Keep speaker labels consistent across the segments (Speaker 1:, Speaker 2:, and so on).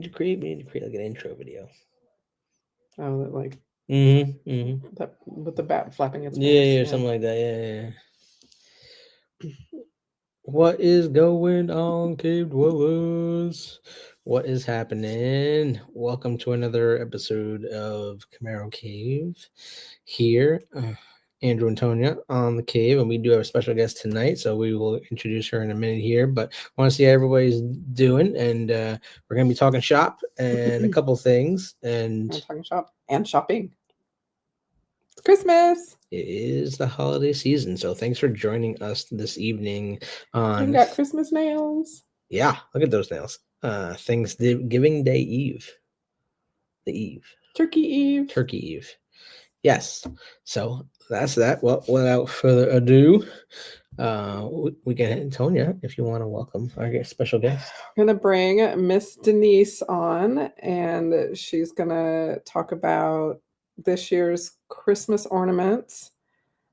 Speaker 1: We need to create like an intro video.
Speaker 2: Oh, like that with the bat flapping its
Speaker 1: Yeah,
Speaker 2: wings.
Speaker 1: yeah, something like that. Yeah, yeah. What is going on, cave dwellers? What is happening? Welcome to another episode of Camaro Cave. Here, Andrew and Tonya on the cave, and we do have a special guest tonight, so we will introduce her in a minute here. But I want to see how everybody's doing, and we're gonna be talking shop and a couple things, and
Speaker 2: I'm talking shop and shopping. It's Christmas.
Speaker 1: it is the holiday season, so thanks for joining us this evening
Speaker 2: We
Speaker 1: on
Speaker 2: got Christmas nails.
Speaker 1: Yeah, look at those nails. Thanksgiving Day Eve. The Eve.
Speaker 2: Turkey Eve.
Speaker 1: Turkey Eve. Yes. So that's that. Well, without further ado, we can Tonya, if you want to welcome our special guest.
Speaker 2: I'm gonna bring Miss Denise on, and she's gonna talk about this year's Christmas ornaments,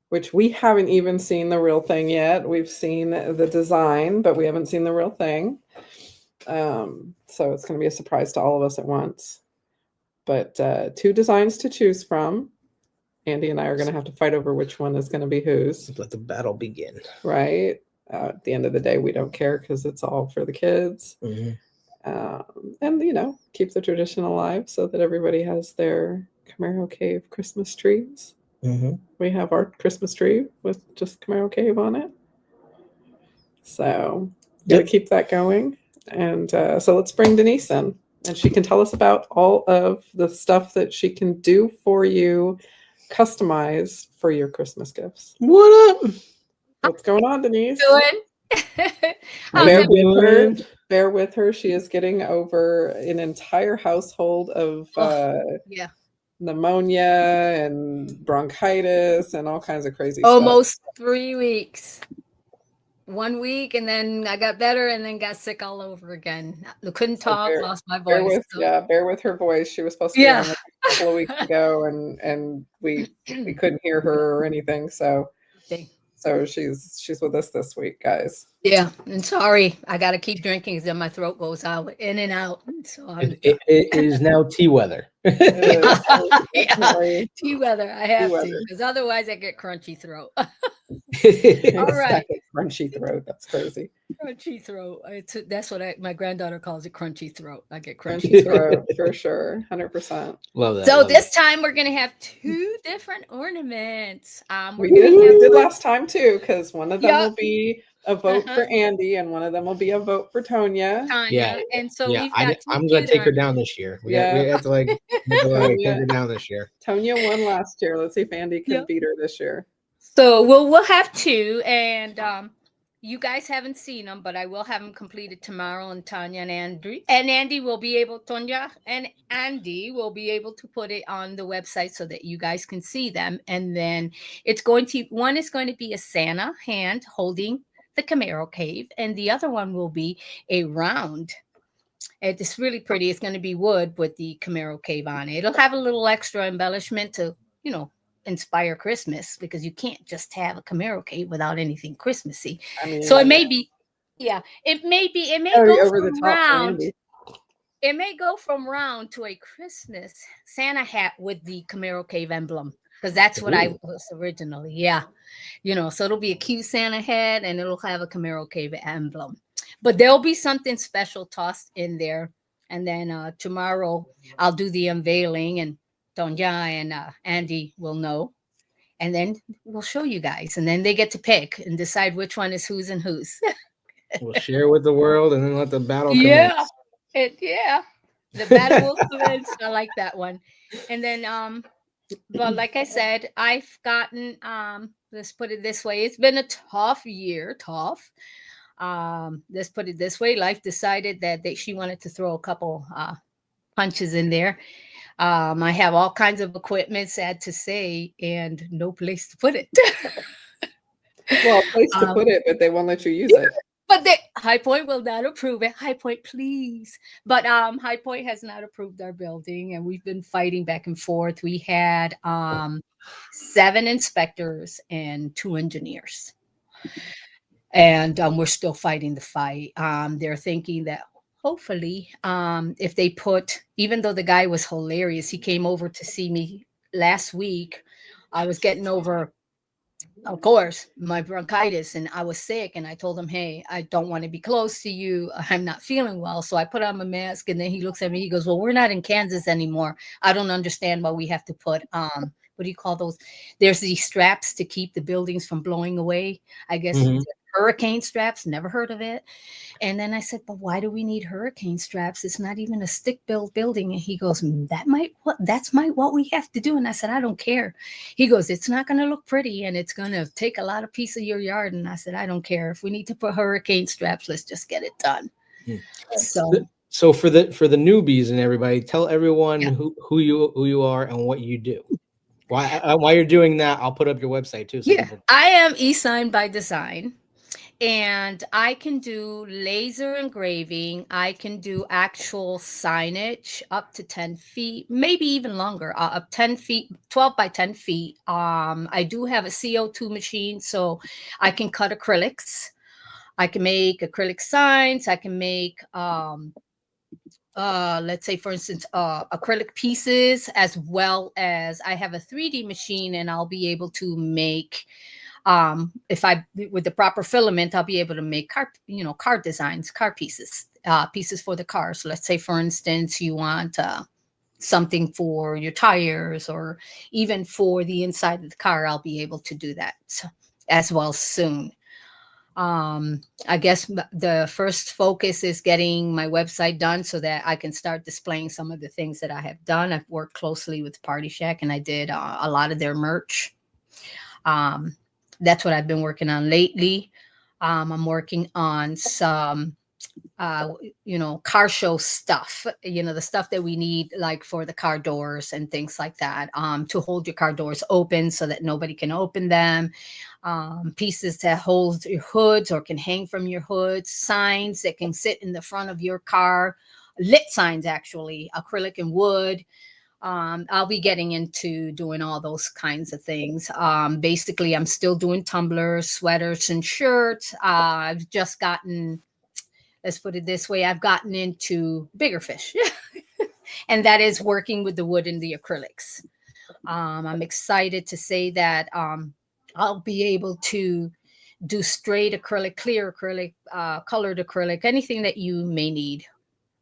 Speaker 2: which we haven't even seen the real thing yet. We've seen the design, but we haven't seen the real thing. So it's going to be a surprise to all of us at once. But two designs to choose from. Andy and I are going to have to fight over which one is going to be whose.
Speaker 1: Let the battle begin.
Speaker 2: Right. At the end of the day, we don't care because it's all for the kids.
Speaker 1: Mm-hmm.
Speaker 2: And, keep the tradition alive so that everybody has their Camaro Cave Christmas trees.
Speaker 1: Mm-hmm.
Speaker 2: We have our Christmas tree with just Camaro Cave on it. So, got to keep that going. And so let's bring Denise in, and she can tell us about all of the stuff that she can do for you, customized for your Christmas gifts.
Speaker 1: What up?
Speaker 2: What's going on, Denise? Bear with her. She is getting over an entire household of pneumonia and bronchitis and all kinds of crazy stuff.
Speaker 3: Almost 3 weeks. 1 week, and then I got better, and then got sick all over again. I couldn't talk, lost my voice.
Speaker 2: Bear with her voice. She was supposed to be on a couple of weeks ago, and we couldn't hear her or anything. So she's with us this week, guys.
Speaker 3: Yeah, and sorry, I got to keep drinking because then my throat goes out in and out. So
Speaker 1: it is now tea weather.
Speaker 3: Tea weather. I have to, because otherwise I get crunchy throat.
Speaker 2: All right, crunchy throat. That's crazy.
Speaker 3: Crunchy throat. That's what my granddaughter calls it. Crunchy throat. I get
Speaker 2: crunchy throat for sure. 100%.
Speaker 1: Love that.
Speaker 3: So this time we're gonna have two different ornaments.
Speaker 2: We did last time too, because one of them will be a vote for Andy, and one of them will be a vote for Tonya.
Speaker 3: Yeah, and so
Speaker 1: I'm gonna take her down this year. We have to take her down this year.
Speaker 2: Tonya won last year. Let's see if Andy can beat her this year.
Speaker 3: So we'll have two, and you guys haven't seen them, but I will have them completed tomorrow. And Tonya and Andy will be able. Tonya and Andy will be able to put it on the website so that you guys can see them. And then one is going to be a Santa hand holding the Camaro Cave, and the other one will be a round. It's really pretty. It's going to be wood with the Camaro Cave on it. It'll have a little extra embellishment to, inspire Christmas, because you can't just have a Camaro Cave without anything Christmassy. So it may be, it may go from round. It may go from round to a Christmas Santa hat with the Camaro Cave emblem, because that's what I was originally. Yeah. So it'll be a cute Santa hat, and it'll have a Camaro Cave emblem. But there'll be something special tossed in there. And then tomorrow I'll do the unveiling, and Tonya and Andy will know. And then we'll show you guys. And then they get to pick and decide which one is whose and whose.
Speaker 1: We'll share with the world, and then let the battle commence.
Speaker 3: The battle will commence. I like that one. And then, but like I said, I've gotten, let's put it this way. It's been a tough year. Let's put it this way. Life decided that she wanted to throw a couple punches in there. I have all kinds of equipment, sad to say, and no place to put it.
Speaker 2: Well, a place to put it, but they won't let you use it.
Speaker 3: But High Point will not approve it. High Point, please. But High Point has not approved our building, and we've been fighting back and forth. We had 7 inspectors and 2 engineers. And we're still fighting the fight. They're thinking that hopefully, if they put, even though the guy was hilarious, he came over to see me last week. I was getting over, of course, my bronchitis, and I was sick, and I told him, hey, I don't want to be close to you. I'm not feeling well. So I put on my mask, and then he looks at me, he goes, well, we're not in Kansas anymore. I don't understand why we have to put what do you call those? There's these straps to keep the buildings from blowing away. I guess
Speaker 1: Mhm.
Speaker 3: hurricane straps, never heard of it. And then I said, but why do we need hurricane straps? It's not even a stick built building. And he goes, that's what we have to do. And I said, I don't care. He goes, it's not going to look pretty and it's going to take a lot of piece of your yard. And I said, I don't care. If we need to put hurricane straps, let's just get it done.
Speaker 1: Hmm.
Speaker 3: So
Speaker 1: So for the newbies and everybody, tell everyone
Speaker 3: yeah.
Speaker 1: who you are and what you do. While you're doing that, I'll put up your website too, so
Speaker 3: Yeah,
Speaker 1: people.
Speaker 3: I am Esined by design. And I can do laser engraving. I can do actual signage up to 10 feet, maybe even longer, up 10 feet, 12 by 10 feet. I do have a CO2 machine, so I can cut acrylics. I can make acrylic signs. I can make, let's say, for instance, acrylic pieces, as well as I have a 3D machine, and I'll be able to make if I with the proper filament, I'll be able to make car designs, car pieces, pieces for the cars. Let's say, for instance, you want something for your tires or even for the inside of the car. I'll be able to do that as well soon. I guess the first focus is getting my website done so that I can start displaying some of the things that I have done. I've worked closely with Party Shack, and I did a lot of their merch. Um, that's what I've been working on lately. I'm working on some, uh, car show stuff, the stuff that we need, like for the car doors and things like that, to hold your car doors open so that nobody can open them. Pieces that hold your hoods or can hang from your hoods, signs that can sit in the front of your car, lit signs, actually, acrylic and wood. I'll be getting into doing all those kinds of things. Basically, I'm still doing tumblers, sweaters, and shirts. I've just gotten, let's put it this way, I've gotten into bigger fish, and that is working with the wood and the acrylics. I'm excited to say that I'll be able to do straight acrylic, clear acrylic, colored acrylic, anything that you may need.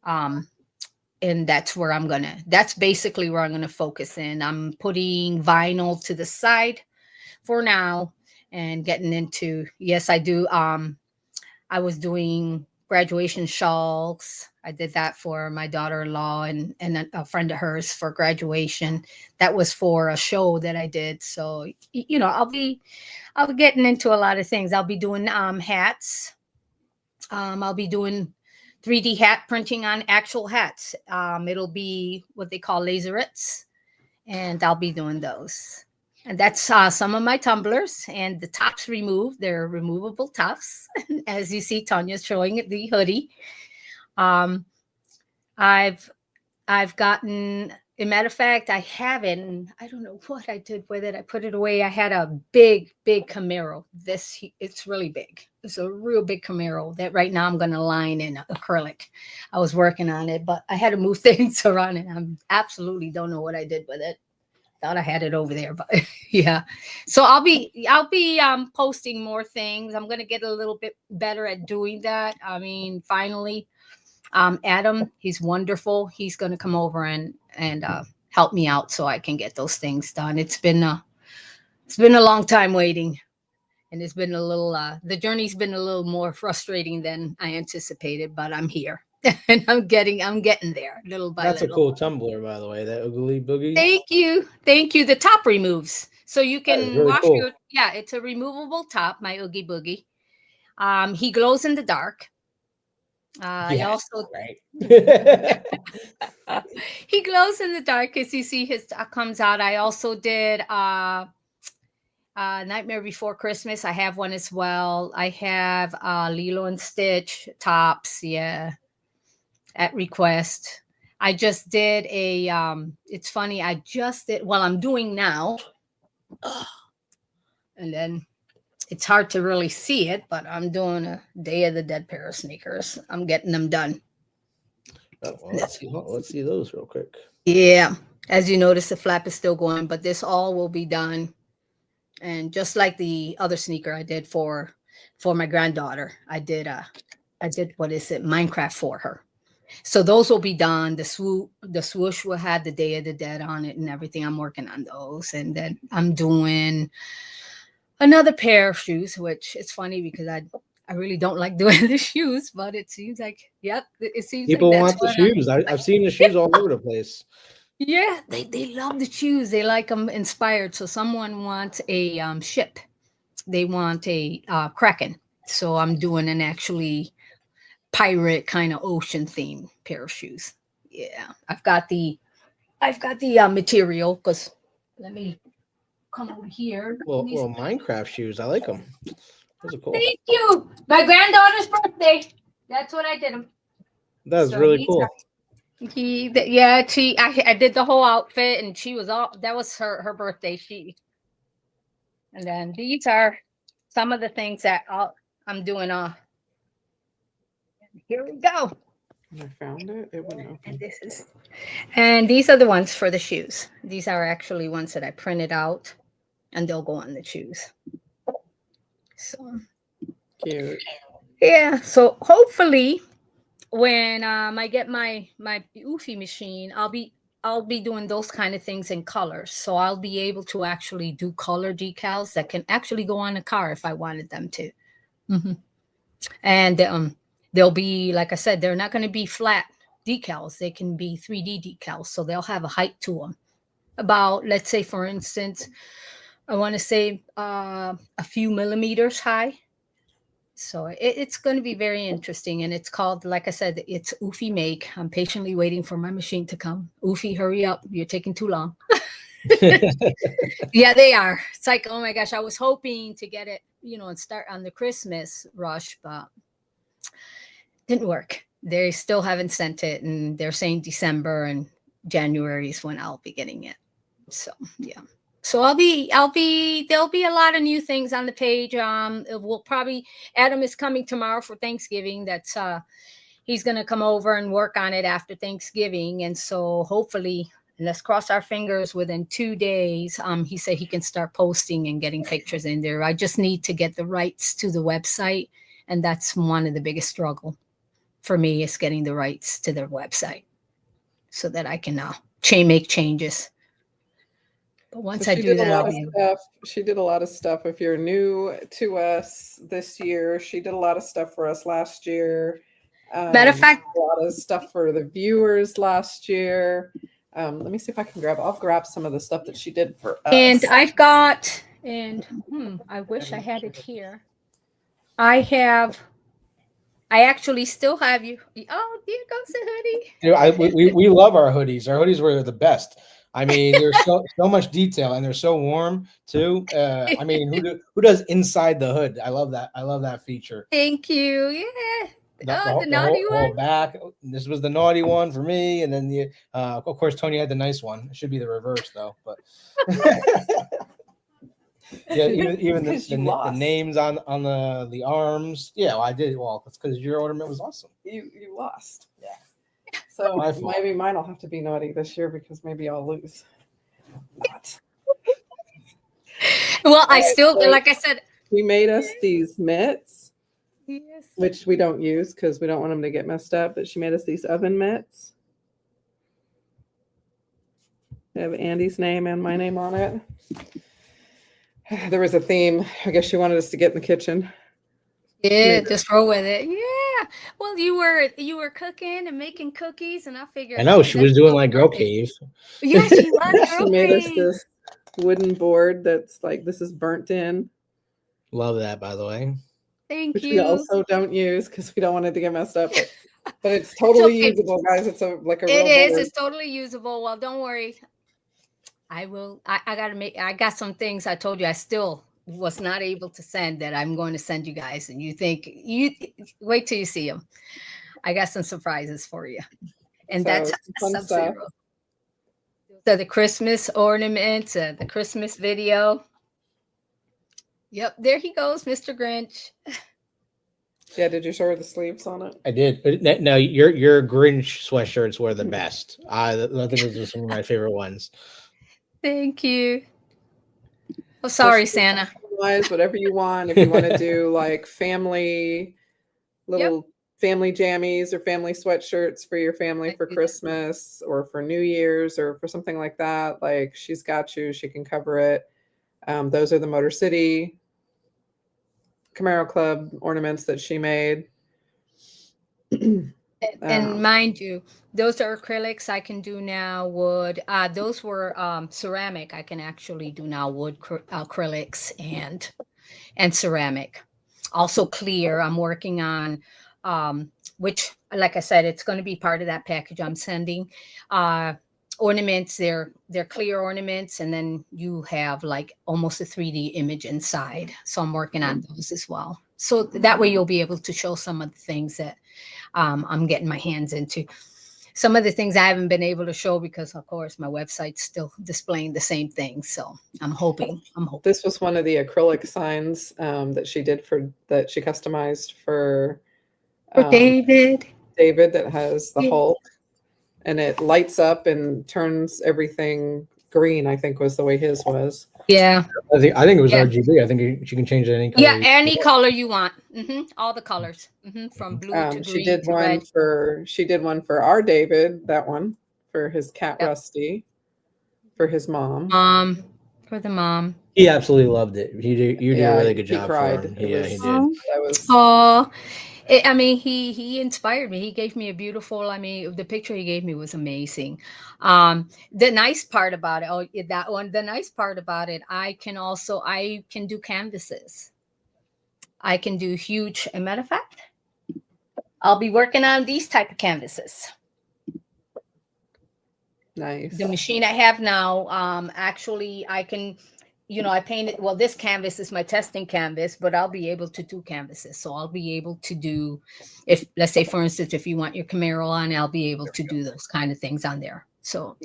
Speaker 3: Um, and that's basically where I'm gonna focus in. I'm putting vinyl to the side for now and getting into, yes, I do. I was doing graduation shawls. I did that for my daughter-in-law and a friend of hers for graduation. That was for a show that I did. So I'll be getting into a lot of things. I'll be doing hats. I'll be doing 3D hat printing on actual hats. It'll be what they call laserettes, and I'll be doing those. And that's some of my tumblers, and the tops removed. They're removable tops, as you see. Tanya's showing it, the hoodie. Um, I've I've gotten, a matter of fact, I haven't, I don't know what I did with it. I put it away. I had a big, big Camaro. It's really big. It's a real big Camaro that right now I'm going to line in acrylic. I was working on it, but I had to move things around and I absolutely don't know what I did with it. Thought I had it over there, but yeah. So I'll be posting more things. I'm going to get a little bit better at doing that. I mean, finally, Adam, he's wonderful. He's going to come over and help me out so I can get those things done. It's been a long time waiting, and it's been a little the journey's been a little more frustrating than I anticipated, but I'm here. And I'm getting there little by
Speaker 1: That's a
Speaker 3: little.
Speaker 1: cool tumbler, by the way. That Oogly Boogie.
Speaker 3: Thank you. The top removes, so you
Speaker 1: That is
Speaker 3: can
Speaker 1: really
Speaker 3: wash
Speaker 1: cool.
Speaker 3: your, yeah, it's a removable top, my Oogie Boogie. He glows in the dark. I
Speaker 1: Yeah.
Speaker 3: also
Speaker 1: Right.
Speaker 3: he glows in the dark as you see his comes out. I also did Nightmare Before Christmas. I have one as well. I have Lilo and Stitch tops, yeah, at request. I just did a it's funny, I just did, well, I'm doing now, and then it's hard to really see it, but I'm doing a Day of the Dead pair of sneakers. I'm getting them done.
Speaker 1: Oh, well, let's see those real quick.
Speaker 3: Yeah. As you notice, the flap is still going, but this all will be done. And just like the other sneaker I did for my granddaughter, I did what is it, Minecraft for her. So those will be done. The swoosh will have the Day of the Dead on it and everything. I'm working on those, and then I'm doing another pair of shoes, which it's funny because I really don't like doing the shoes, but it seems like it seems like
Speaker 1: People
Speaker 3: that's
Speaker 1: want the
Speaker 3: what
Speaker 1: shoes. I've seen the shoes all over the place.
Speaker 3: yeah, they love the shoes. They like them inspired. So someone wants a ship. They want a Kraken. So I'm doing an actually pirate kind of ocean theme pair of shoes. Yeah, I've got the material because let me come over here.
Speaker 1: Well, Minecraft shoes. I like them. Those are cool.
Speaker 3: Thank you. My granddaughter's birthday. That's what I did them.
Speaker 1: That's
Speaker 3: So
Speaker 1: really cool.
Speaker 3: I did the whole outfit and she was all that was her birthday. And then these are some of the things that I'm doing. Here we go.
Speaker 2: I found it. It wouldn't open.
Speaker 3: And these are the ones for the shoes. These are actually ones that I printed out, and they'll go on the shoes. So
Speaker 2: Cute.
Speaker 3: yeah. So hopefully, when I get my Eufy machine, I'll be doing those kind of things in colors. So I'll be able to actually do color decals that can actually go on a car if I wanted them to. Mm-hmm. And they'll be, like I said, they're not going to be flat decals. They can be 3D decals. So they'll have a height to them. About, let's say, for instance, I want to say a few millimeters high. So it's going to be very interesting. And it's called, like I said, it's Eufy Make. I'm patiently waiting for my machine to come. Eufy, hurry up. You're taking too long. Yeah, they are. It's like, oh my gosh, I was hoping to get it, and start on the Christmas rush, but didn't work. They still haven't sent it, and they're saying December and January is when I'll be getting it. So yeah. So there'll be a lot of new things on the page. We'll probably Adam is coming tomorrow for Thanksgiving. That's he's gonna come over and work on it after Thanksgiving. And so hopefully, let's cross our fingers, within 2 days, he said he can start posting and getting pictures in there. I just need to get the rights to the website. And that's one of the biggest struggle for me, is getting the rights to their website so that I can make changes. But once I do that,
Speaker 2: she did a lot of stuff. If you're new to us this year, she did a lot of stuff for us last year.
Speaker 3: Matter of fact,
Speaker 2: a lot of stuff for the viewers last year. Let me see if I'll grab some of the stuff that she did for us.
Speaker 3: And I wish I had it here. I actually still have you. Oh, here goes the
Speaker 1: hoodie. We love our hoodies. Our hoodies were the best. I mean, there's so much detail, and they're so warm too. I mean, who does inside the hood? I love that. I love that feature.
Speaker 3: Thank you. Yeah.
Speaker 1: The naughty whole back. This was the naughty one for me, and then of course Tony had the nice one. It should be the reverse though, but yeah, even the names on the arms. Yeah, well, I did. Well, that's because your ornament was awesome.
Speaker 2: You lost. Yeah. So maybe mine will have to be naughty this year because maybe I'll lose.
Speaker 3: Well, I still, like I said,
Speaker 2: we made us these mitts.
Speaker 3: Yes.
Speaker 2: Which we don't use because we don't want them to get messed up. But she made us these oven mitts. They have Andy's name and my name on it. There was a theme. I guess she wanted us to get in the kitchen.
Speaker 3: Yeah, just roll with it. Yeah. Well, you were cooking and making cookies, and I figured.
Speaker 1: I know she was doing like Girl Cave.
Speaker 3: Yeah, she was.
Speaker 2: She made us this wooden board that's like, this is burnt in.
Speaker 1: Love that, by the way.
Speaker 3: Thank you.
Speaker 2: We also don't use because we don't want it to get messed up. But it's totally usable, guys. It's like a real board.
Speaker 3: It's totally usable. Well, don't worry. I will. I got some things I told you I still was not able to send that I'm going to send you guys. And you wait till you see them. I got some surprises for you. And that's Sub-Zero. So the Christmas ornaments, the Christmas video. Yep, there he goes, Mr. Grinch.
Speaker 2: Yeah, did you show her the sleeves on it?
Speaker 1: I did. But no, your Grinch sweatshirts were the best. I think those are some of my favorite ones.
Speaker 3: Thank you. Oh,
Speaker 2: So
Speaker 3: sorry,
Speaker 2: she can
Speaker 3: Santa.
Speaker 2: customize whatever you want. If you want to do like family,
Speaker 3: Yep.
Speaker 2: little family jammies or family sweatshirts for your family for Christmas or for New Year's or for something like that, like she's got you. She can cover it. Those are the Motor City Camaro Club ornaments that she made.
Speaker 3: And mind you, those are acrylics. I can do now wood. Those were ceramic. I can actually do now wood acrylics and ceramic. Also clear. I'm working on which, like I said, it's going to be part of that package I'm sending. Ornaments. They're clear ornaments, and then you have like almost a 3D image inside. So I'm working on those as well. So that way you'll be able to show some of the things that I'm getting my hands into. Some of the things I haven't been able to show because, of course, my website's still displaying the same thing. So I'm hoping.
Speaker 2: This was one of the acrylic signs that she customized for
Speaker 3: David.
Speaker 2: David, that has the Hulk, and it lights up and turns everything green. I think was the way his was.
Speaker 3: Yeah.
Speaker 1: I think it was RGB. I think you can change it any color.
Speaker 3: Yeah, any color you want. All the colors, from blue to green.
Speaker 2: She did
Speaker 3: to
Speaker 2: one
Speaker 3: red.
Speaker 2: She did one for our David. That one for his cat Rusty, for his mom.
Speaker 3: For the mom.
Speaker 1: He absolutely loved it. You did a really good job.
Speaker 2: He cried.
Speaker 1: For him. He did.
Speaker 2: That was.
Speaker 3: Oh, I mean, he inspired me. He gave me a beautiful. I mean, the picture he gave me was amazing. The nice part about it, that one. The nice part about it, I can do canvases. I can do huge. As a matter of fact, I'll be working on these type of canvases.
Speaker 2: Nice.
Speaker 3: The machine I have now, actually, I can. I painted, well, this canvas is my testing canvas, but I'll be able to do canvases. So I'll be able to do, let's say, for instance, if you want your Camaro on, I'll be able to do those kind of things on there. So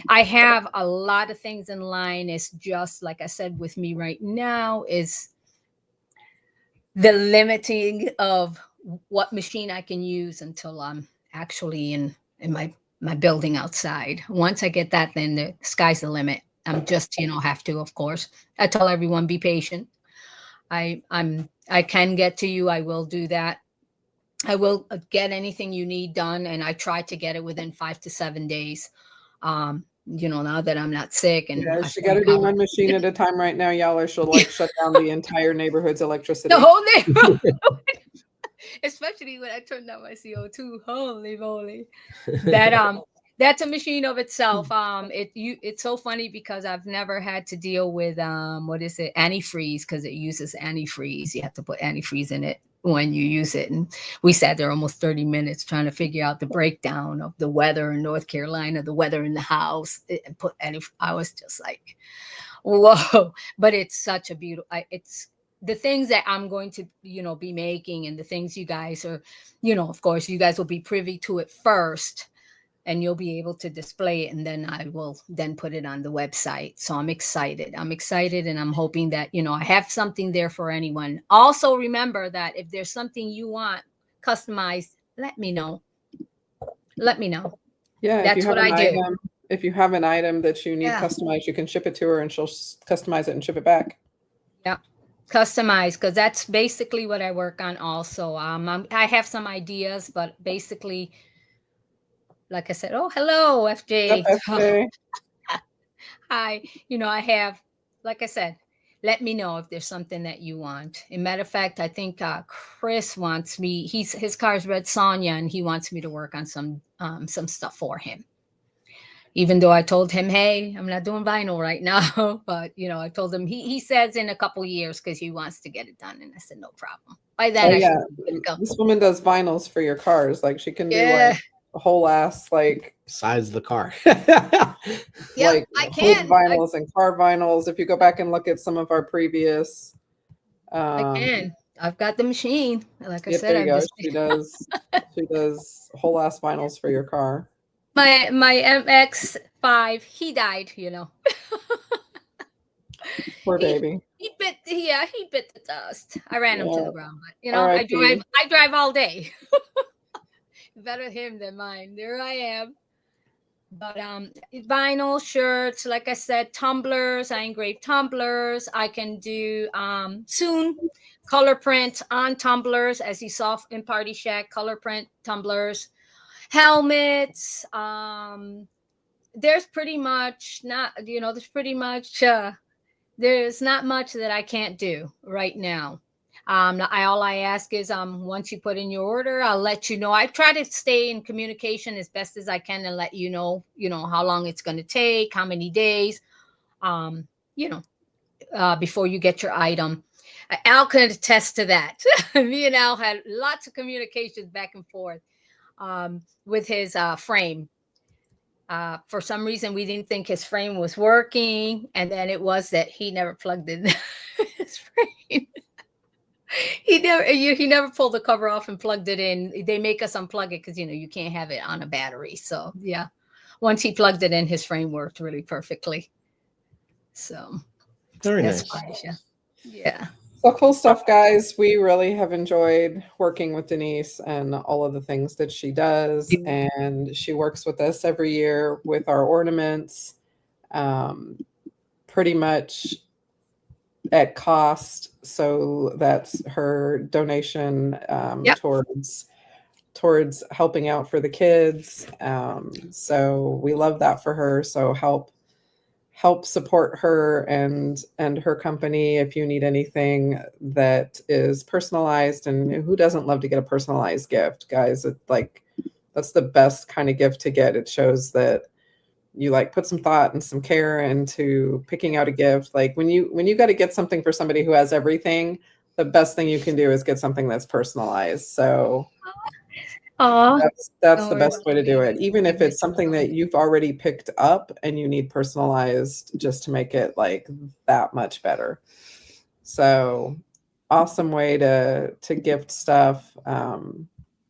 Speaker 3: I have a lot of things in line. It's just, like I said, with me right now is the limiting of what machine I can use until I'm actually in my building outside. Once I get that, then the sky's the limit. I'm just, have to, of course. I tell everyone, be patient. I can get to you. I will do that. I will get anything you need done, and I try to get it within 5 to 7 days. Now that I'm not sick, and
Speaker 2: she got to do one machine at a time right now, y'all, or she'll shut down the entire neighborhood's electricity.
Speaker 3: The whole neighborhood. Especially when I turned down my CO2. Holy moly! That's a machine of itself. It's so funny because I've never had to deal with what is it, antifreeze, because it uses antifreeze. You have to put antifreeze in it when you use it. And we sat there almost 30 minutes trying to figure out the breakdown of the weather in North Carolina, the weather in the house, and I was just like, whoa! But it's such a beautiful. It's the things that I'm going to, be making, and the things you guys are, of course, you guys will be privy to it first. And you'll be able to display it, and then I will then put it on the website. So I'm excited. And I'm hoping that, I have something there for anyone. Also, remember that if there's something you want customized, let me know.
Speaker 2: Yeah,
Speaker 3: that's what I do.
Speaker 2: If you have an item that you need customized, you can ship it to her and she'll customize it and ship it back.
Speaker 3: Yeah. Customize, because that's basically what I work on also. I have some ideas, but basically, like I said, oh, hello, FJ.
Speaker 2: FJ.
Speaker 3: Hi. I have, like I said, let me know if there's something that you want. As a matter of fact, I think Chris wants me, his car's Red Sonia, and he wants me to work on some stuff for him. Even though I told him, hey, I'm not doing vinyl right now. But, I told him, he says in a couple years, because he wants to get it done. And I said, no problem. By then,
Speaker 2: this woman does vinyls for your cars. Like, she can do like a whole ass, like,
Speaker 1: size of the car.
Speaker 3: Yeah, I can.
Speaker 2: Vinyls and car vinyls. If you go back and look at some of our previous.
Speaker 3: I can. I've got the machine. Like I said,
Speaker 2: there you go. She does whole ass vinyls for your car.
Speaker 3: My MX-5, he died,
Speaker 2: Poor baby.
Speaker 3: He bit he bit the dust. I ran him to
Speaker 2: Yeah.
Speaker 3: the ground, but you know,
Speaker 2: R.I.P.
Speaker 3: I drive all day. Better him than mine. There I am. But vinyl shirts, like I said, tumblers. I engrave tumblers. I can do soon color print on tumblers, as you saw in Party Shack. Color print tumblers, helmets. There's pretty much not. There's not much that I can't do right now. All I ask is, once you put in your order, I'll let you know. I try to stay in communication as best as I can and let you know how long it's going to take, how many days, um, you know, before you get your item. Al can attest to that. Me and Al had lots of communications back and forth with his frame. For some reason, we didn't think his frame was working, and then it was that he never plugged in his frame. He never pulled the cover off and plugged it in. They make us unplug it because you can't have it on a battery. So yeah, once he plugged it in, his frame worked really perfectly. So
Speaker 1: Very
Speaker 3: that's
Speaker 1: nice.
Speaker 3: fine. Yeah.
Speaker 2: So cool stuff, guys. We really have enjoyed working with Denise and all of the things that she does. And she works with us every year with our ornaments, pretty much at cost. So that's her donation
Speaker 3: Yep.
Speaker 2: towards helping out for the kids. So we love that for her. So help support her and her company if you need anything that is personalized. And who doesn't love to get a personalized gift, guys? It's like, that's the best kind of gift to get. It shows that you like put some thought and some care into picking out a gift. Like when you got to get something for somebody who has everything, the best thing you can do is get something that's personalized. So
Speaker 3: Aw.
Speaker 2: that's the best way to do it. Even if it's something that you've already picked up and you need personalized just to make it like that much better. So awesome way to gift stuff.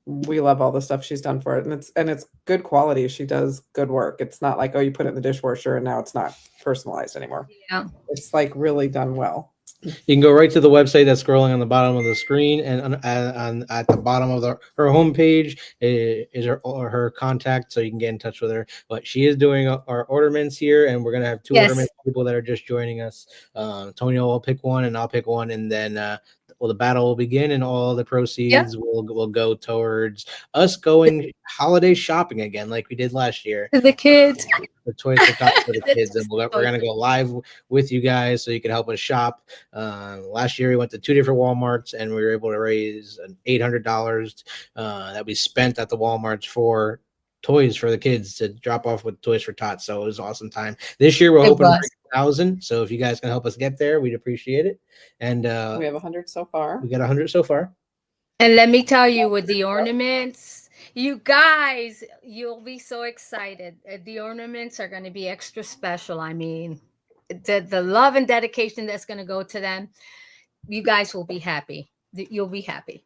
Speaker 2: We love all the stuff she's done for it, and it's good quality. She does good work. It's not like, oh, you put it in the dishwasher and now it's not personalized anymore.
Speaker 3: Yeah.
Speaker 2: It's like really done well.
Speaker 1: You can go right to the website that's scrolling on the bottom of the screen, and at the bottom of her homepage is her contact, so you can get in touch with her. But she is doing our ornaments here, and we're gonna have two
Speaker 3: Yes.
Speaker 1: ornament people that are just joining us. Tonio will pick one, and I'll pick one, and then the battle will begin, and all the proceeds will go towards us going holiday shopping again, like we did last year.
Speaker 3: To the kids.
Speaker 1: The Toys for Tots for the kids, and we're gonna go live with you guys so you can help us shop. Last year we went to 2 different Walmarts, and we were able to raise $800 that we spent at the Walmarts for toys for the kids to drop off with Toys for Tots. So it was an awesome time. This year we're hoping to break 1,000. So if you guys can help us get there, we'd appreciate it. And
Speaker 2: we have 100 so far.
Speaker 1: We got 100 so far.
Speaker 3: And let me tell you, with the ornaments, you guys, you'll be so excited. The ornaments are going to be extra special. I mean, the love and dedication that's going to go to them, you guys will be happy. You'll be happy.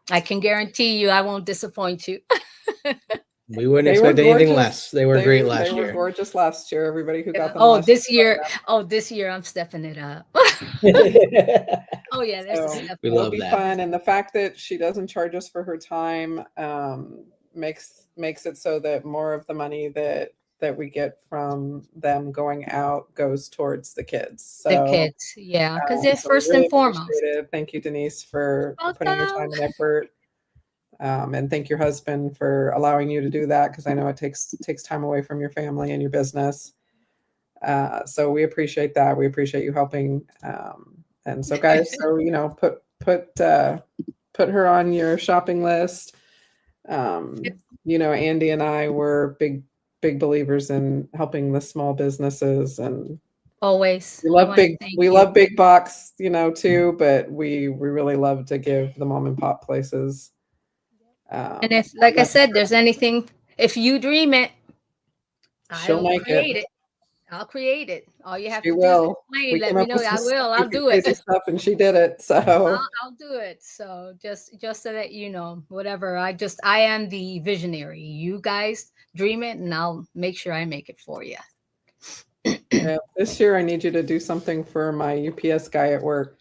Speaker 3: I can guarantee you I won't disappoint you.
Speaker 1: We wouldn't expect anything less. They were great last year.
Speaker 2: They were gorgeous last year. Everybody who got them.
Speaker 3: This year I'm stepping it up. Oh yeah,
Speaker 2: so it'll be fun, and the fact that she doesn't charge us for her time makes it so that more of the money that we get from them going out goes towards the kids. So
Speaker 3: the kids, yeah, because they're first and foremost.
Speaker 2: Thank you, Denise, for putting your time and effort. And thank your husband for allowing you to do that, because I know it takes time away from your family and your business. So we appreciate that. We appreciate you helping. And so, guys, put her on your shopping list. Andy and I were big believers in helping the small businesses, and
Speaker 3: always
Speaker 2: we love big box, too, but we really love to give the mom and pop places.
Speaker 3: And if, like I said, there's anything, if you dream it, I'll create it. I'll create it. All you have to do is explain. Let me know. I will. I'll do it.
Speaker 2: Stuff, and she did it. So
Speaker 3: I'll do it. So just so that you know, whatever. I am the visionary. You guys dream it, and I'll make sure I make it for you.
Speaker 2: Yeah, this year I need you to do something for my UPS guy at work.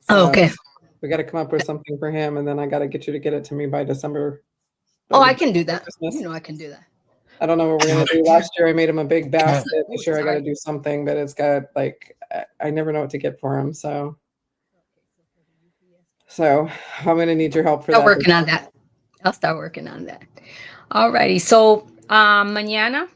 Speaker 3: Oh,
Speaker 2: So
Speaker 3: okay.
Speaker 2: we got to come up with something for him, and then I got to get you to get it to me by December.
Speaker 3: Oh,
Speaker 2: by
Speaker 3: I can do that.
Speaker 2: Christmas.
Speaker 3: You know, I can do that.
Speaker 2: I don't know what we're gonna do. Last year I made him a big basket.
Speaker 3: Oh,
Speaker 2: This year I got to
Speaker 3: sorry.
Speaker 2: do something, but it's got like I never know what to get for him. So I'm gonna need your help for
Speaker 3: Start
Speaker 2: that.
Speaker 3: working on that. I'll start working on that. Alrighty. So, mañana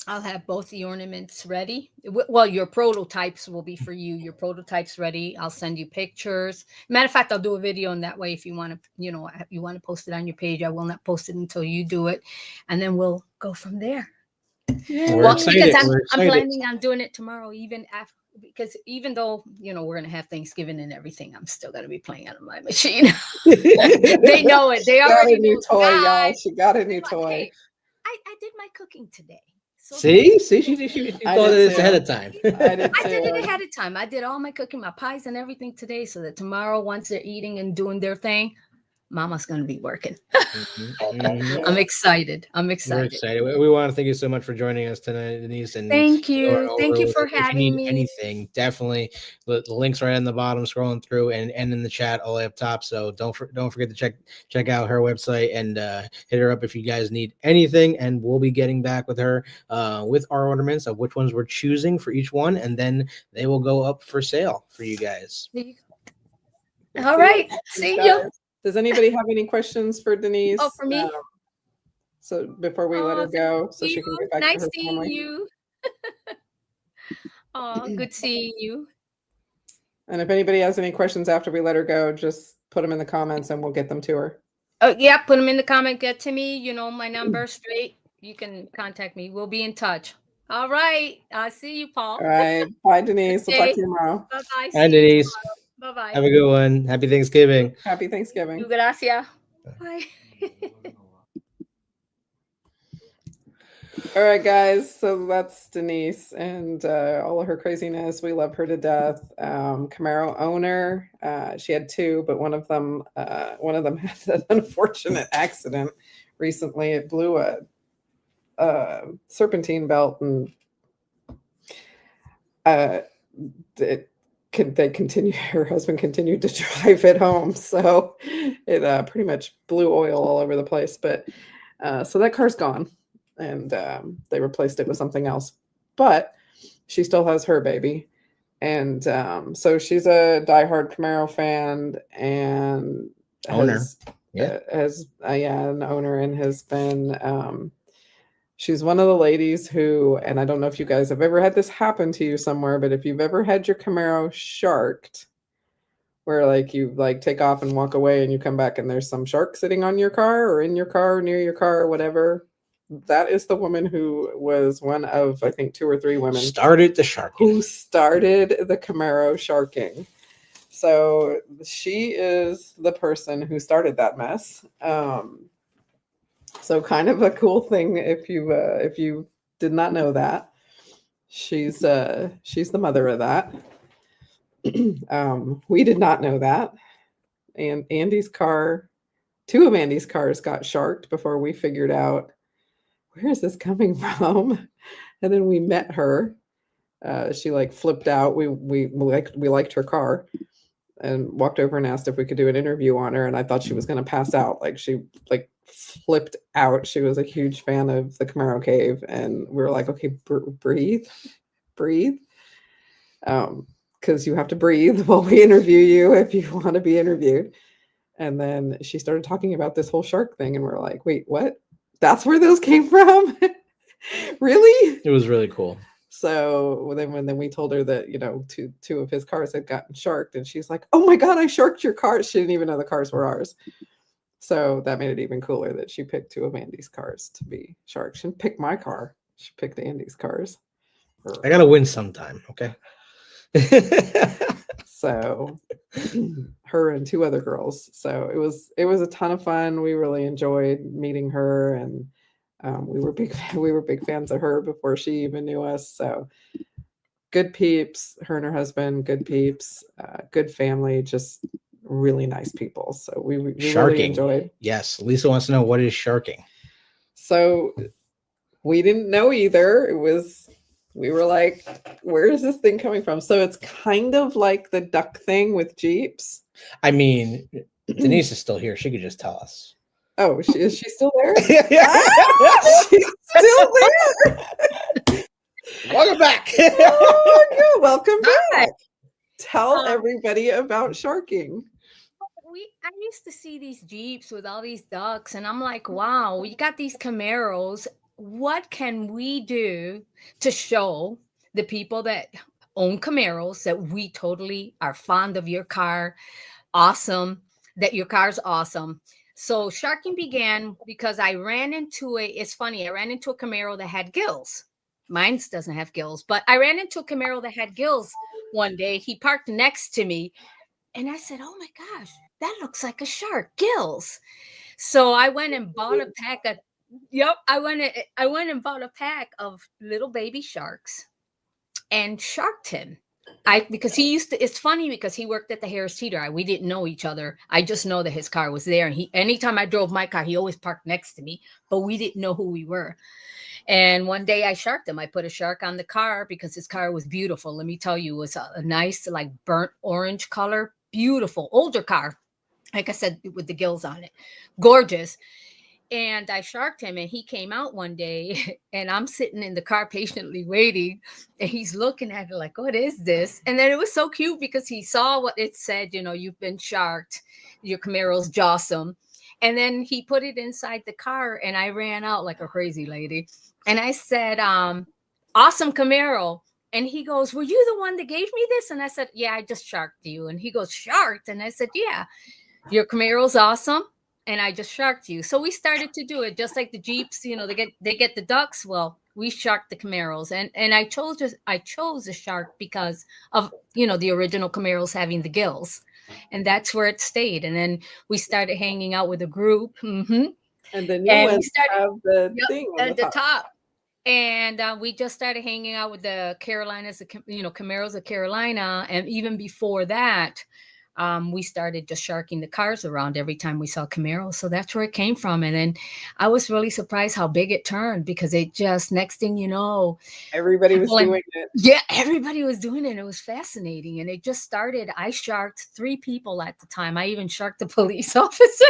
Speaker 3: I'll have both the ornaments ready. Well, your prototypes will be for you. Your prototypes ready. I'll send you pictures. Matter of fact, I'll do a video on that way if you want to, you want to post it on your page. I will not post it until you do it, and then we'll go from there.
Speaker 1: We're
Speaker 3: Well,
Speaker 1: excited.
Speaker 3: because I'm
Speaker 1: We're
Speaker 3: I'm
Speaker 1: excited.
Speaker 3: planning on doing it tomorrow, even after, because even though we're gonna have Thanksgiving and everything, I'm still gonna be playing on my machine. They know it. They
Speaker 2: Got
Speaker 3: already
Speaker 2: a new
Speaker 3: know.
Speaker 2: toy, y'all.
Speaker 3: Guys,
Speaker 2: She got a new
Speaker 3: they want-
Speaker 2: toy.
Speaker 3: hey, I did my cooking today. So
Speaker 1: See, she
Speaker 2: I
Speaker 1: thought of
Speaker 2: did
Speaker 1: this ahead
Speaker 2: too.
Speaker 1: of time.
Speaker 2: I did
Speaker 3: I did it
Speaker 2: too.
Speaker 3: ahead of time. I did all my cooking, my pies and everything today, so that tomorrow, once they're eating and doing their thing, Mama's gonna be working. I'm excited. I'm
Speaker 1: We're
Speaker 3: excited.
Speaker 1: excited. We want to thank you so much for joining us tonight, Denise. And
Speaker 3: Thank
Speaker 1: going
Speaker 3: you. Thank
Speaker 1: over
Speaker 3: you
Speaker 1: with
Speaker 3: for
Speaker 1: it. If you
Speaker 3: having
Speaker 1: need
Speaker 3: me.
Speaker 1: anything, definitely the links right on the bottom, scrolling through, and in the chat all the way up top. So don't forget to check out her website and hit her up if you guys need anything. And we'll be getting back with her with our ornaments of which ones we're choosing for each one, and then they will go up for sale for you guys.
Speaker 3: There you go. All right. See you.
Speaker 2: Does anybody have any questions for Denise?
Speaker 3: Oh, for me?
Speaker 2: So before we let her go, so she can get back to
Speaker 3: Nice
Speaker 2: her
Speaker 3: seeing
Speaker 2: family.
Speaker 3: you. Oh, good seeing you.
Speaker 2: And if anybody has any questions after we let her go, just put them in the comments and we'll get them to her.
Speaker 3: Oh, yeah, put them in the comment. Get to me. You know my number straight. You can contact me. We'll be in touch. All right. I'll see you, Paul.
Speaker 2: All right. Bye, Denise. We'll talk
Speaker 3: Okay.
Speaker 2: to you tomorrow.
Speaker 3: Bye-bye.
Speaker 1: Hi,
Speaker 3: See you
Speaker 1: Denise.
Speaker 3: tomorrow. Bye-bye.
Speaker 1: Have a good one. Happy Thanksgiving.
Speaker 2: Happy Thanksgiving.
Speaker 3: Gracias. Bye.
Speaker 2: All right, guys. So that's Denise and all of her craziness. We love her to death. Camaro owner. She had two, but one of them had an unfortunate accident recently. It blew a serpentine belt, and her husband continued to drive it home, so it pretty much blew oil all over the place. But so that car's gone, and they replaced it with something else, but she still has her baby. And so she's a diehard Camaro fan and
Speaker 1: Owner.
Speaker 2: an owner, and has been she's one of the ladies who, and I don't know if you guys have ever had this happen to you somewhere, but if you've ever had your Camaro sharked, where like you like take off and walk away and you come back and there's some shark sitting on your car or in your car or near your car or whatever, that is the woman who was one of, I think, 2 or 3 women
Speaker 1: Started the sharking.
Speaker 2: who started the Camaro sharking. So she is the person who started that mess. So kind of a cool thing if you did not know that. She's the mother of that. We did not know that. And Andy's car, 2 of Andy's cars got sharked before we figured out where is this coming from. And then we met her. She like flipped out. We liked her car and walked over and asked if we could do an interview on her. And I thought she was going to pass out. Like she like flipped out. She was a huge fan of the Camaro Cave. And we were like, okay, breathe. Because you have to breathe while we interview you if you want to be interviewed. And then she started talking about this whole shark thing. And we're like, wait, what? That's where those came from? Really?
Speaker 1: It was really cool.
Speaker 2: So then we told her that, two of his cars had gotten sharked, and she's like, oh my God, I sharked your cars. She didn't even know the cars were ours. So that made it even cooler that she picked 2 of Andy's cars to be sharked. She didn't pick my car. She picked Andy's cars.
Speaker 1: I got to win sometime. Okay.
Speaker 2: So her and 2 other girls. So it was a ton of fun. We really enjoyed meeting her, and we were big fans of her before she even knew us. So good peeps, her and her husband, good peeps, good family, just really nice people. So we really enjoyed.
Speaker 1: Yes. Lisa wants to know, what is sharking?
Speaker 2: So we didn't know either. It was We were like, where is this thing coming from? So it's kind of like the duck thing with Jeeps.
Speaker 1: I mean, Denise is still here. She could just tell us.
Speaker 2: Oh, is she still there?
Speaker 1: Yeah.
Speaker 2: Ah, she's still there.
Speaker 1: Welcome back.
Speaker 2: Oh my God, welcome
Speaker 3: Hi.
Speaker 2: back. Tell
Speaker 3: Um,
Speaker 2: everybody about sharking.
Speaker 3: I used to see these Jeeps with all these ducks, and I'm like, wow, we got these Camaros. What can we do to show the people that own Camaros that we totally are fond of your car? Awesome, that your car's awesome. So sharking began because I ran into it's funny, I ran into a Camaro that had gills. Mine doesn't have gills, but I ran into a Camaro that had gills one day. He parked next to me, and I said, oh my gosh, that looks like a shark, gills. So I went and bought a pack of, yep, I went and bought a pack of little baby sharks and sharked him. Because he used to, it's funny because he worked at the Harris Teeter. We didn't know each other. I just know that his car was there. And anytime I drove my car, he always parked next to me, but we didn't know who we were. And one day I sharked him. I put a shark on the car because his car was beautiful. Let me tell you, it was a nice, like burnt orange color, beautiful, older car. Like I said, with the gills on it, gorgeous. And I sharked him, and he came out one day, and I'm sitting in the car patiently waiting, and he's looking at it like, what is this? And then it was so cute because he saw what it said, you've been sharked, your Camaro's jawsome. And then he put it inside the car, and I ran out like a crazy lady. And I said, awesome Camaro. And he goes, were you the one that gave me this? And I said, yeah, I just sharked you. And he goes, sharked? And I said, yeah, your Camaro's awesome, and I just sharked you. So we started to do it just like the Jeeps. They get the ducks. Well, we sharked the Camaros, and I chose a shark because of the original Camaros having the gills, and that's where it stayed. And then we started hanging out with a group,
Speaker 2: And the new
Speaker 3: and we
Speaker 2: ones
Speaker 3: started
Speaker 2: have the
Speaker 3: yep,
Speaker 2: thing on
Speaker 3: at
Speaker 2: the
Speaker 3: the
Speaker 2: top.
Speaker 3: top. And we just started hanging out with the Carolinas, Camaros of Carolina, and even before that, we started just sharking the cars around every time we saw Camaro. So that's where it came from. And then I was really surprised how big it turned because it just, next thing you know,
Speaker 2: Everybody was doing it.
Speaker 3: yeah, everybody was doing it. It was fascinating. And it just started. I sharked 3 people at the time. I even sharked a police officer.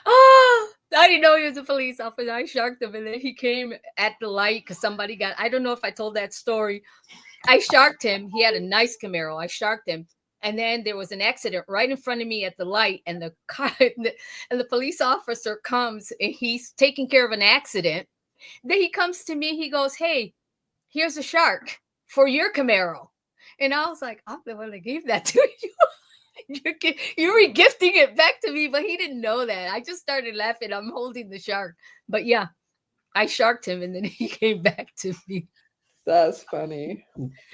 Speaker 3: Oh, I didn't know he was a police officer. I sharked him, and then he came at the light because somebody I don't know if I told that story. I sharked him. He had a nice Camaro. I sharked him. And then there was an accident right in front of me at the light, and the car and the police officer comes, and he's taking care of an accident. Then he comes to me, he goes, hey, here's a shark for your Camaro. And I was like, I'm the one that gave that to you. You're regifting it back to me, but he didn't know that. I just started laughing. I'm holding the shark. But yeah, I sharked him, and then he came back to me.
Speaker 2: That's funny.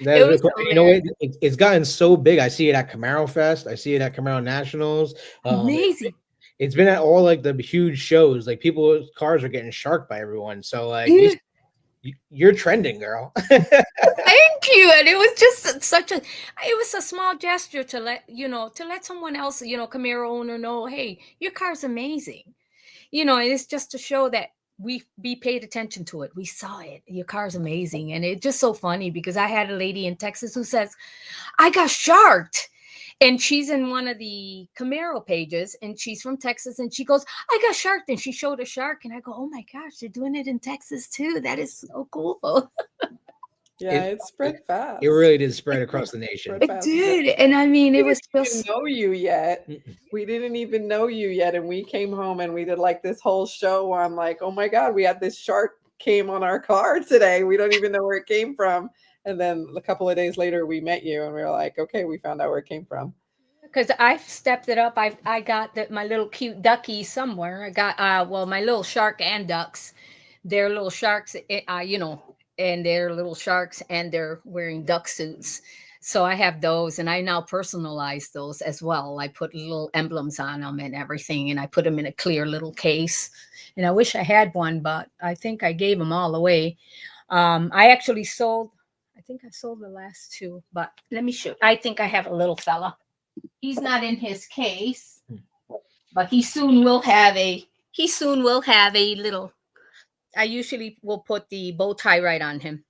Speaker 1: That
Speaker 3: It
Speaker 1: is really
Speaker 3: was
Speaker 1: cool.
Speaker 3: hilarious.
Speaker 1: It's gotten so big. I see it at Camaro Fest. I see it at Camaro Nationals.
Speaker 3: Amazing.
Speaker 1: It's been at all like the huge shows. Like people's cars are getting sharked by everyone. So like
Speaker 3: Yeah.
Speaker 1: you're trending, girl.
Speaker 3: Thank you. And it was just it was a small gesture to let someone else, Camaro owner know, hey, your car's amazing. And it's just to show that we paid attention to it. We saw it. Your car's amazing. And it's just so funny because I had a lady in Texas who says, I got sharked. And she's in one of the Camaro pages, and she's from Texas, and she goes, I got sharked. And she showed a shark, and I go, oh my gosh, they're doing it in Texas too. That is so cool.
Speaker 2: Yeah, it spread fast.
Speaker 1: It really did spread across the nation.
Speaker 3: It did. And I mean, it was
Speaker 2: We
Speaker 3: just
Speaker 2: didn't know you yet. We didn't even know you yet. And we came home and we did like this whole show on like, oh my God, we had this shark came on our car today. We don't even know where it came from. And then a couple of days later, we met you and we were like, okay, we found out where it came from.
Speaker 3: because I stepped it up. I got my little cute ducky somewhere. I got my little shark and ducks. They're little sharks, and they're little sharks, and they're wearing duck suits. So I have those, and I now personalize those as well. I put little emblems on them and everything, and I put them in a clear little case. And I wish I had one, but I think I gave them all away. I actually sold. I think I sold the last 2, but let me show. I think I have a little fella. He's not in his case, but he soon will have a little I usually will put the bow tie right on him.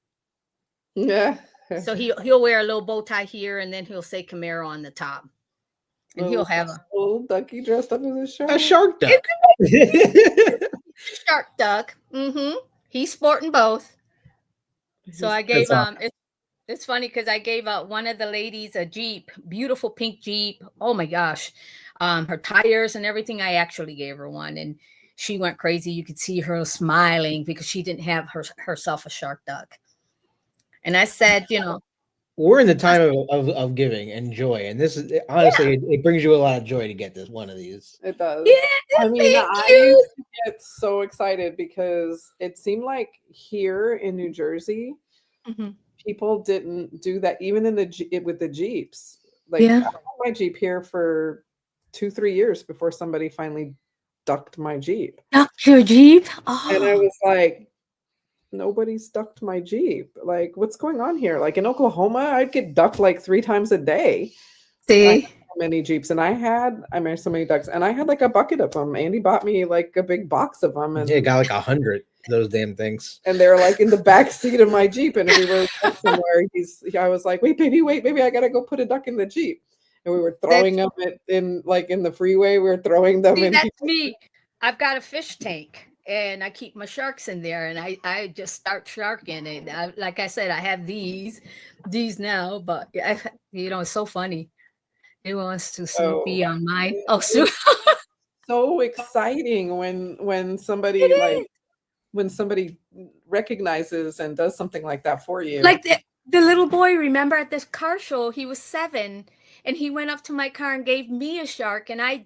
Speaker 2: Yeah.
Speaker 3: So he'll wear a little bow tie here, and then he'll say Camaro on the top, and he'll have a
Speaker 2: little ducky dressed up as a shark.
Speaker 1: A shark duck.
Speaker 3: shark duck. He's sporting both. So I gave it's funny because I gave one of the ladies a Jeep, beautiful pink Jeep. Oh my gosh, her tires and everything. I actually gave her one, and she went crazy. You could see her smiling because she didn't have herself a shark duck. And I said,
Speaker 1: We're in the time of giving and joy, and this is honestly, it brings you a lot of joy to get this one of these.
Speaker 2: It does.
Speaker 3: Yeah,
Speaker 2: I mean,
Speaker 3: thank
Speaker 2: I
Speaker 3: you.
Speaker 2: used to get so excited because it seemed like here in New Jersey, people didn't do that, even in with the Jeeps. Like, I had my Jeep here for 2-3 years before somebody finally ducked my Jeep.
Speaker 3: Ducked your Jeep?
Speaker 2: And I was like, nobody's ducked my Jeep. Like, what's going on here? Like in Oklahoma, I'd get ducked like 3 times a day.
Speaker 3: See?
Speaker 2: Many Jeeps, and I made so many ducks, and I had like a bucket of them. Andy bought me like a big box of them, and
Speaker 1: yeah, got like 100 of those damn things,
Speaker 2: and they're like in the back seat of my Jeep. And if we were somewhere, I was like, wait, baby, I gotta go put a duck in the Jeep, and we were throwing them in the freeway. We were throwing them in.
Speaker 3: That's me. I've got a fish tank, and I keep my sharks in there, and I just start sharking it. Like I said, I have these now, but it's so funny. He wants to Snoopy on mine. Oh,
Speaker 2: so exciting when somebody when somebody recognizes and does something like that for you.
Speaker 3: Like the little boy, remember at this car show, he was 7, and he went up to my car and gave me a shark, and I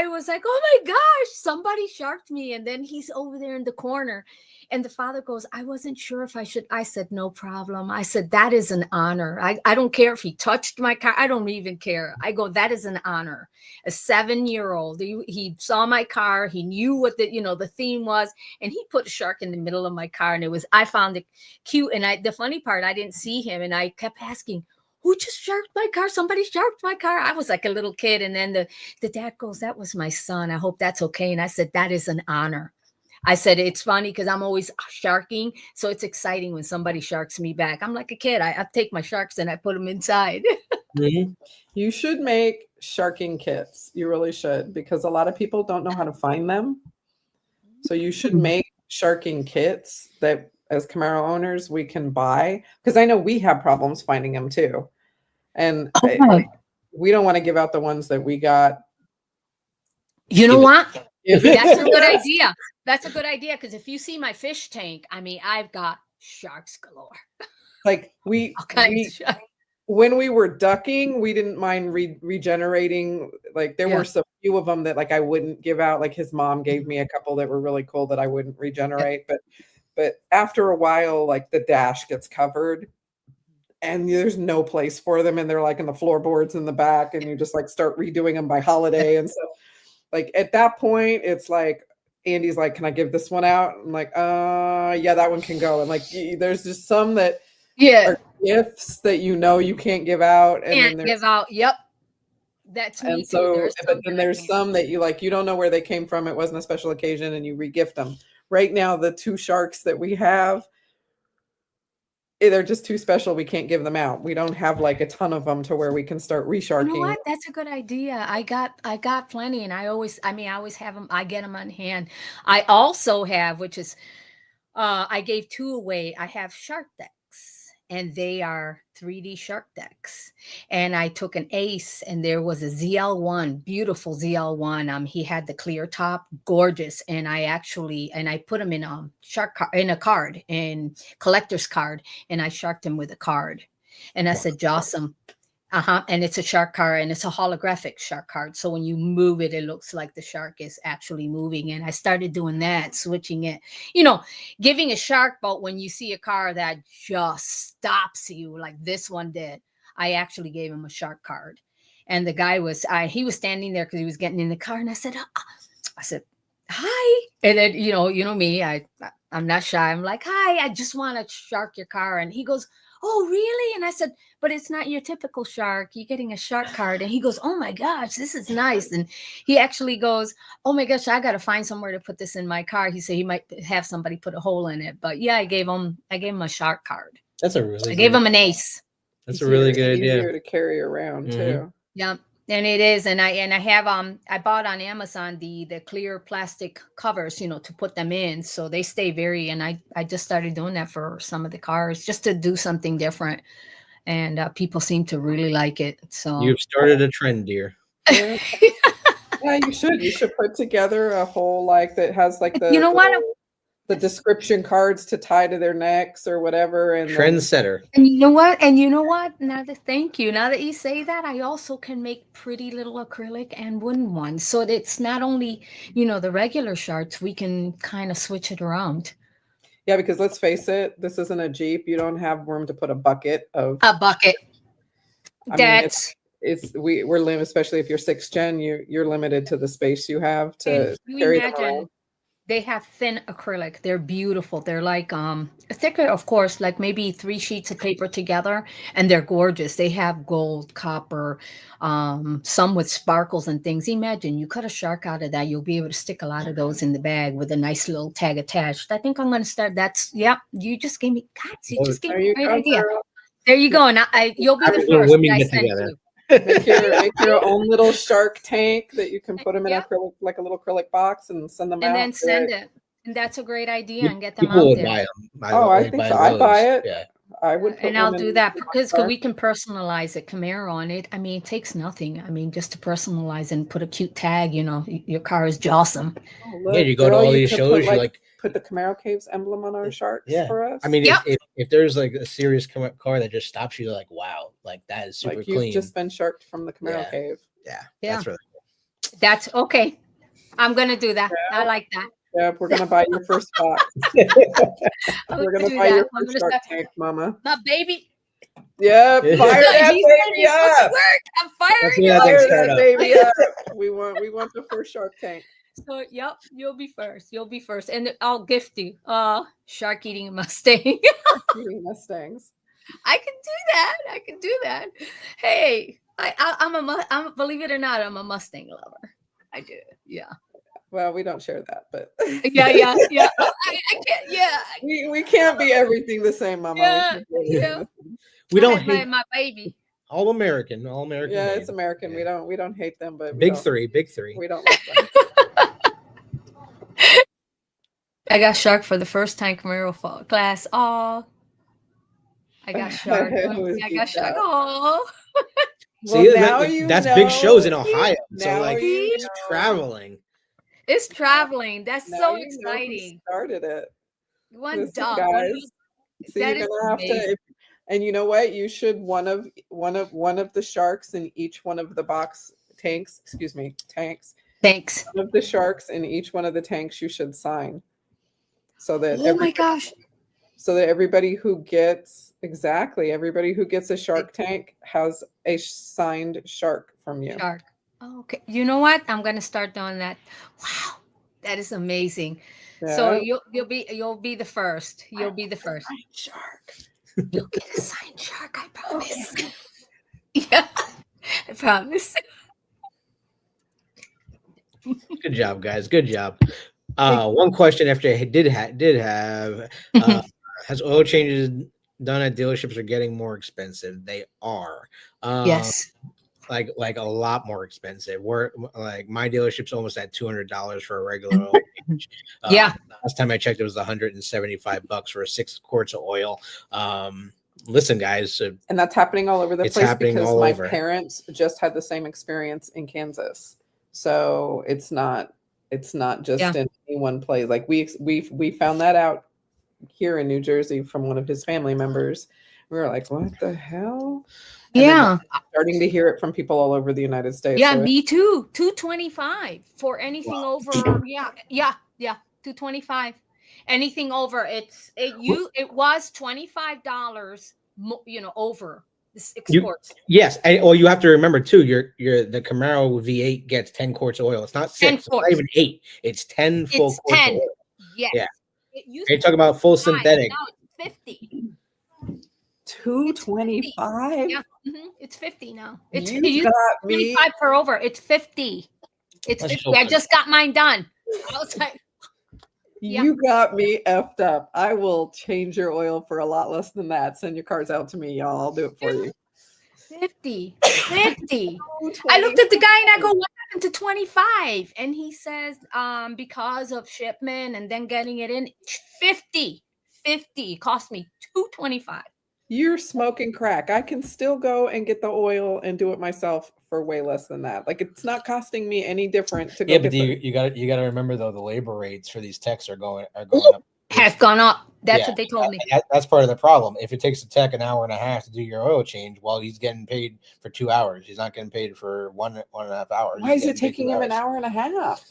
Speaker 3: was like, oh my gosh, somebody sharked me. And then he's over there in the corner. And the father goes, I wasn't sure if I should. I said, no problem. I said, that is an honor. I don't care if he touched my car. I don't even care. I go, that is an honor. A 7-year-old, he saw my car. He knew what the theme was. And he put a shark in the middle of my car. And I found it cute. And the funny part, I didn't see him. And I kept asking, who just sharked my car? Somebody sharked my car. I was like a little kid. And then the dad goes, that was my son. I hope that's okay. And I said, that is an honor. I said, it's funny because I'm always sharking. So it's exciting when somebody sharks me back. I'm like a kid. I take my sharks and I put them inside.
Speaker 2: You should make sharking kits. You really should, because a lot of people don't know how to find them. So you should make sharking kits that as Camaro owners we can buy, because I know we have problems finding them too. And we don't want to give out the ones that we got.
Speaker 3: You know what? That's a good idea. That's a good idea, because if you see my fish tank, I mean, I've got sharks galore.
Speaker 2: Like when we were ducking, we didn't mind regenerating. Like there were so few of them that like I wouldn't give out. Like his mom gave me a couple that were really cool that I wouldn't regenerate. But after a while, like the dash gets covered and there's no place for them. And they're like in the floorboards in the back, and you just like start redoing them by holiday. And so like at that point, it's like, Andy's like, can I give this one out? I'm like, yeah, that one can go. And like, there's just some that are gifts that you can't give out. And
Speaker 3: give out. Yep. That's me
Speaker 2: and so,
Speaker 3: too.
Speaker 2: but then there's some that you don't know where they came from. It wasn't a special occasion, and you regift them. Right now, the 2 sharks that we have, they're just too special. We can't give them out. We don't have like a ton of them to where we can start resharking.
Speaker 3: You know what? That's a good idea. I got plenty, and I always have them. I get them on hand. I also have, which is, I gave 2 away. I have shark decks, and they are 3D shark decks. And I took an Ace, and there was a ZL1, beautiful ZL1. He had the clear top, gorgeous. And I put him in in a card, in collector's card, and I sharked him with a card. And I said, Jossum. And it's a shark card, and it's a holographic shark card. So when you move it, it looks like the shark is actually moving. And I started doing that, switching it, giving a shark boat when you see a car that just stops you like this one did. I actually gave him a shark card. And the guy he was standing there because he was getting in the car. And I said, hi. And then, you know me, I'm not shy. I'm like, hi, I just want to shark your car. And he goes, "Oh, really?" And I said, "But it's not your typical shark. You're getting a shark card." And he goes, "Oh my gosh, this is nice." And he actually goes, "Oh my gosh, I got to find somewhere to put this in my car." He said he might have somebody put a hole in it. But yeah, I gave him a shark card.
Speaker 1: That's a really
Speaker 3: I gave
Speaker 1: good.
Speaker 3: him an ace.
Speaker 1: That's a really good idea.
Speaker 2: Easier to carry around too.
Speaker 3: Yeah, and it is, and I have I bought on Amazon the clear plastic covers, to put them in, so they stay very. And I just started doing that for some of the cars just to do something different, and people seem to really like it. So
Speaker 1: You've started a trend, dear.
Speaker 2: Yeah. Yeah, you should. You should put together a whole that has the
Speaker 3: you know what?
Speaker 2: the description cards to tie to their necks or whatever. And
Speaker 1: Trendsetter.
Speaker 3: And you know what? Thank you. Now that you say that, I also can make pretty little acrylic and wooden ones. So it's not only, the regular sharks, we can kind of switch it around.
Speaker 2: Yeah, because let's face it, this isn't a Jeep. You don't have room to put a bucket. We're limited, especially if you're 6th gen, you're limited to the space you have to carry them around.
Speaker 3: They have thin acrylic. They're beautiful. They're like thicker, of course, like maybe 3 sheets of paper together, and they're gorgeous. They have gold, copper, some with sparkles and things. Imagine you cut a shark out of that. You'll be able to stick a lot of those in the bag with a nice little tag attached. I think I'm going to start. You just gave me, God, you just gave me a great idea.
Speaker 2: Girl.
Speaker 3: There you go. And you'll be the first.
Speaker 1: Women get together.
Speaker 2: Make your own little shark tank that you can put them in acrylic, like a little acrylic box, and send them out.
Speaker 3: And then send it. And that's a great idea. And get them
Speaker 1: People
Speaker 3: out
Speaker 1: would
Speaker 3: there.
Speaker 1: buy them.
Speaker 2: I think so. I'd buy it.
Speaker 1: Yeah.
Speaker 2: I would.
Speaker 3: And I'll do that because we can personalize it. Camaro on it. I mean, it takes nothing. I mean, just to personalize and put a cute tag. Your car is jawsome.
Speaker 2: Oh, look,
Speaker 1: yeah, you go to all these shows.
Speaker 2: Put the Camaro Caves emblem on our sharks for us.
Speaker 1: I mean, if there's a serious car that just stops you, like, wow, that is super clean.
Speaker 2: You've just been sharked from the Camaro Cave.
Speaker 1: Yeah. That's really cool.
Speaker 3: That's okay. I'm gonna do that. I like that.
Speaker 2: Yep, we're gonna buy your first box. We're gonna buy your first shark tank, Mama.
Speaker 3: My baby.
Speaker 2: Yeah, fire that baby up.
Speaker 3: I'm firing
Speaker 2: that baby up. We want the first Shark Tank.
Speaker 3: So, yep, you'll be first. And I'll gift you shark eating Mustang.
Speaker 2: Eating Mustangs.
Speaker 3: I can do that. Hey, I'm believe it or not, I'm a Mustang lover. I do. Yeah.
Speaker 2: Well, we don't share that, but
Speaker 3: yeah. I can't. Yeah.
Speaker 2: We can't be everything the same, Mama.
Speaker 1: We don't hate
Speaker 3: my baby.
Speaker 1: All American.
Speaker 2: Yeah,
Speaker 1: made.
Speaker 2: It's American.
Speaker 1: Yeah.
Speaker 2: We don't hate them, but
Speaker 1: big three.
Speaker 2: We don't like them.
Speaker 3: I got shark for the first time Camaro class. Oh, I got shark. I got shark. Oh.
Speaker 1: See, that's big shows in Ohio. So it's traveling.
Speaker 3: It's traveling. That's so exciting.
Speaker 2: Started it.
Speaker 3: One dog.
Speaker 2: So you're gonna have to. And you know what? You should one of the sharks in each one of the tanks. Tanks.
Speaker 3: Thanks.
Speaker 2: One of the sharks in each one of the tanks you should sign. So that so that everybody who gets a shark tank has a signed shark from you.
Speaker 3: Shark. Oh, okay. You know what? I'm gonna start doing that. Wow, that is amazing. Yeah. So you'll be the first. You'll be the first.
Speaker 2: Shark.
Speaker 3: You'll get a signed shark. I promise. Yeah, I promise.
Speaker 1: Good job, guys. Good job. One question after I did have has oil changes done at dealerships are getting more expensive? They are.
Speaker 3: Yes.
Speaker 1: Like a lot more expensive. We're like my dealership's almost at $200 for a regular oil change. Last time I checked, it was $175 for 6 quarts of oil. Listen, guys,
Speaker 2: and that's happening all over the place because my parents just had the same experience in Kansas. So it's not just in any one place. Like we found that out here in New Jersey from one of his family members. We were like, what the hell? And starting to hear it from people all over the United States.
Speaker 3: Yeah, so me too. $225 for anything over. Yeah. $225. Anything over. It was $25. Over this exports.
Speaker 1: Yes, you have to remember too. The Camaro V8 gets 10 quarts of oil. It's not 6. It's not even 8. It's 10 full quarts 10. Of oil.
Speaker 3: Yes.
Speaker 1: Yeah. You're talking about full synthetic.
Speaker 3: Now it's 50.
Speaker 2: $225.
Speaker 3: Yeah, it's 50 now. It
Speaker 2: You
Speaker 3: used
Speaker 2: got me.
Speaker 3: 25 per over. It's 50. It's
Speaker 1: Let's
Speaker 3: 50.
Speaker 1: hope
Speaker 3: I
Speaker 1: it-
Speaker 3: just got mine done. I was like, yeah.
Speaker 2: You got me effed up. I will change your oil for a lot less than that. Send your cards out to me, y'all. I'll do it for you.
Speaker 3: 50. I looked at the guy and I go, what happened to 25? And he says, because of shipment and then getting it in, 50. It cost me $225.
Speaker 2: You're smoking crack. I can still go and get the oil and do it myself for way less than that. Like, it's not costing me any different to go
Speaker 1: Yeah,
Speaker 2: get
Speaker 1: but you got to remember though, the labor rates for these techs are going up.
Speaker 3: Has gone up. That's
Speaker 1: Yeah,
Speaker 3: what they told me.
Speaker 1: That's part of the problem. If it takes a tech an hour and a half to do your oil change, well, he's getting paid for 2 hours. He's not getting paid for one and a half hours.
Speaker 2: Why is it taking him an hour and a half?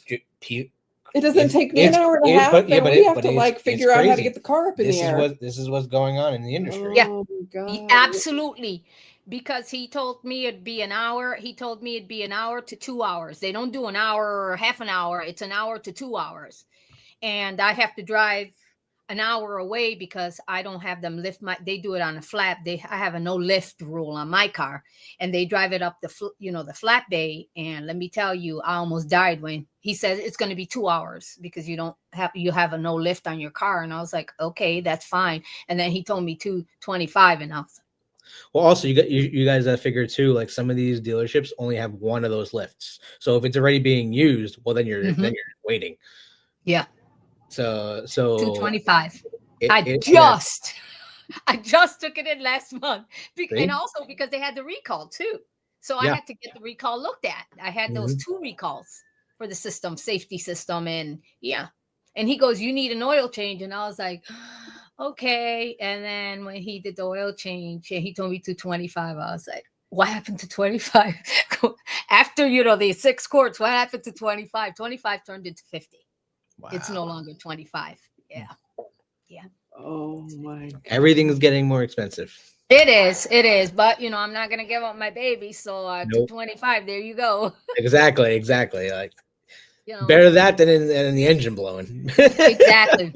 Speaker 2: It doesn't take me an hour and a half.
Speaker 1: But
Speaker 2: we have to figure out how to get the car up in the air.
Speaker 1: This is what's going on in the industry.
Speaker 3: Yeah.
Speaker 2: Oh my God.
Speaker 3: Absolutely. Because he told me it'd be an hour. He told me it'd be an hour to 2 hours. They don't do an hour or half an hour. It's an hour to 2 hours. And I have to drive an hour away because I don't have them lift they do it on a flat. I have a no lift rule on my car, and they drive it up the flat bay. And let me tell you, I almost died when he says it's going to be 2 hours because you have a no lift on your car. And I was like, okay, that's fine. And then he told me $225, and I was like,
Speaker 1: well, also you guys got to figure too, like some of these dealerships only have one of those lifts. So if it's already being used, well, then you're waiting.
Speaker 3: Yeah.
Speaker 1: So
Speaker 3: 225. I just took it in last month, and also because they had the recall too. So I had to get the recall looked at. I had those 2 recalls for the safety system, and and he goes, "You need an oil change," and I was like, "Okay." And then when he did the oil change, and he told me 225, I was like, "What happened to 25?" After the 6 quarts, what happened to 25? 25 turned into 50. Wow. It's no longer 25. Yeah.
Speaker 2: Oh my God.
Speaker 1: Everything's getting more expensive.
Speaker 3: It is. But I'm not gonna give up my baby. So 225. There you go.
Speaker 1: Exactly. Like, better that than in the engine blowing.
Speaker 3: Exactly.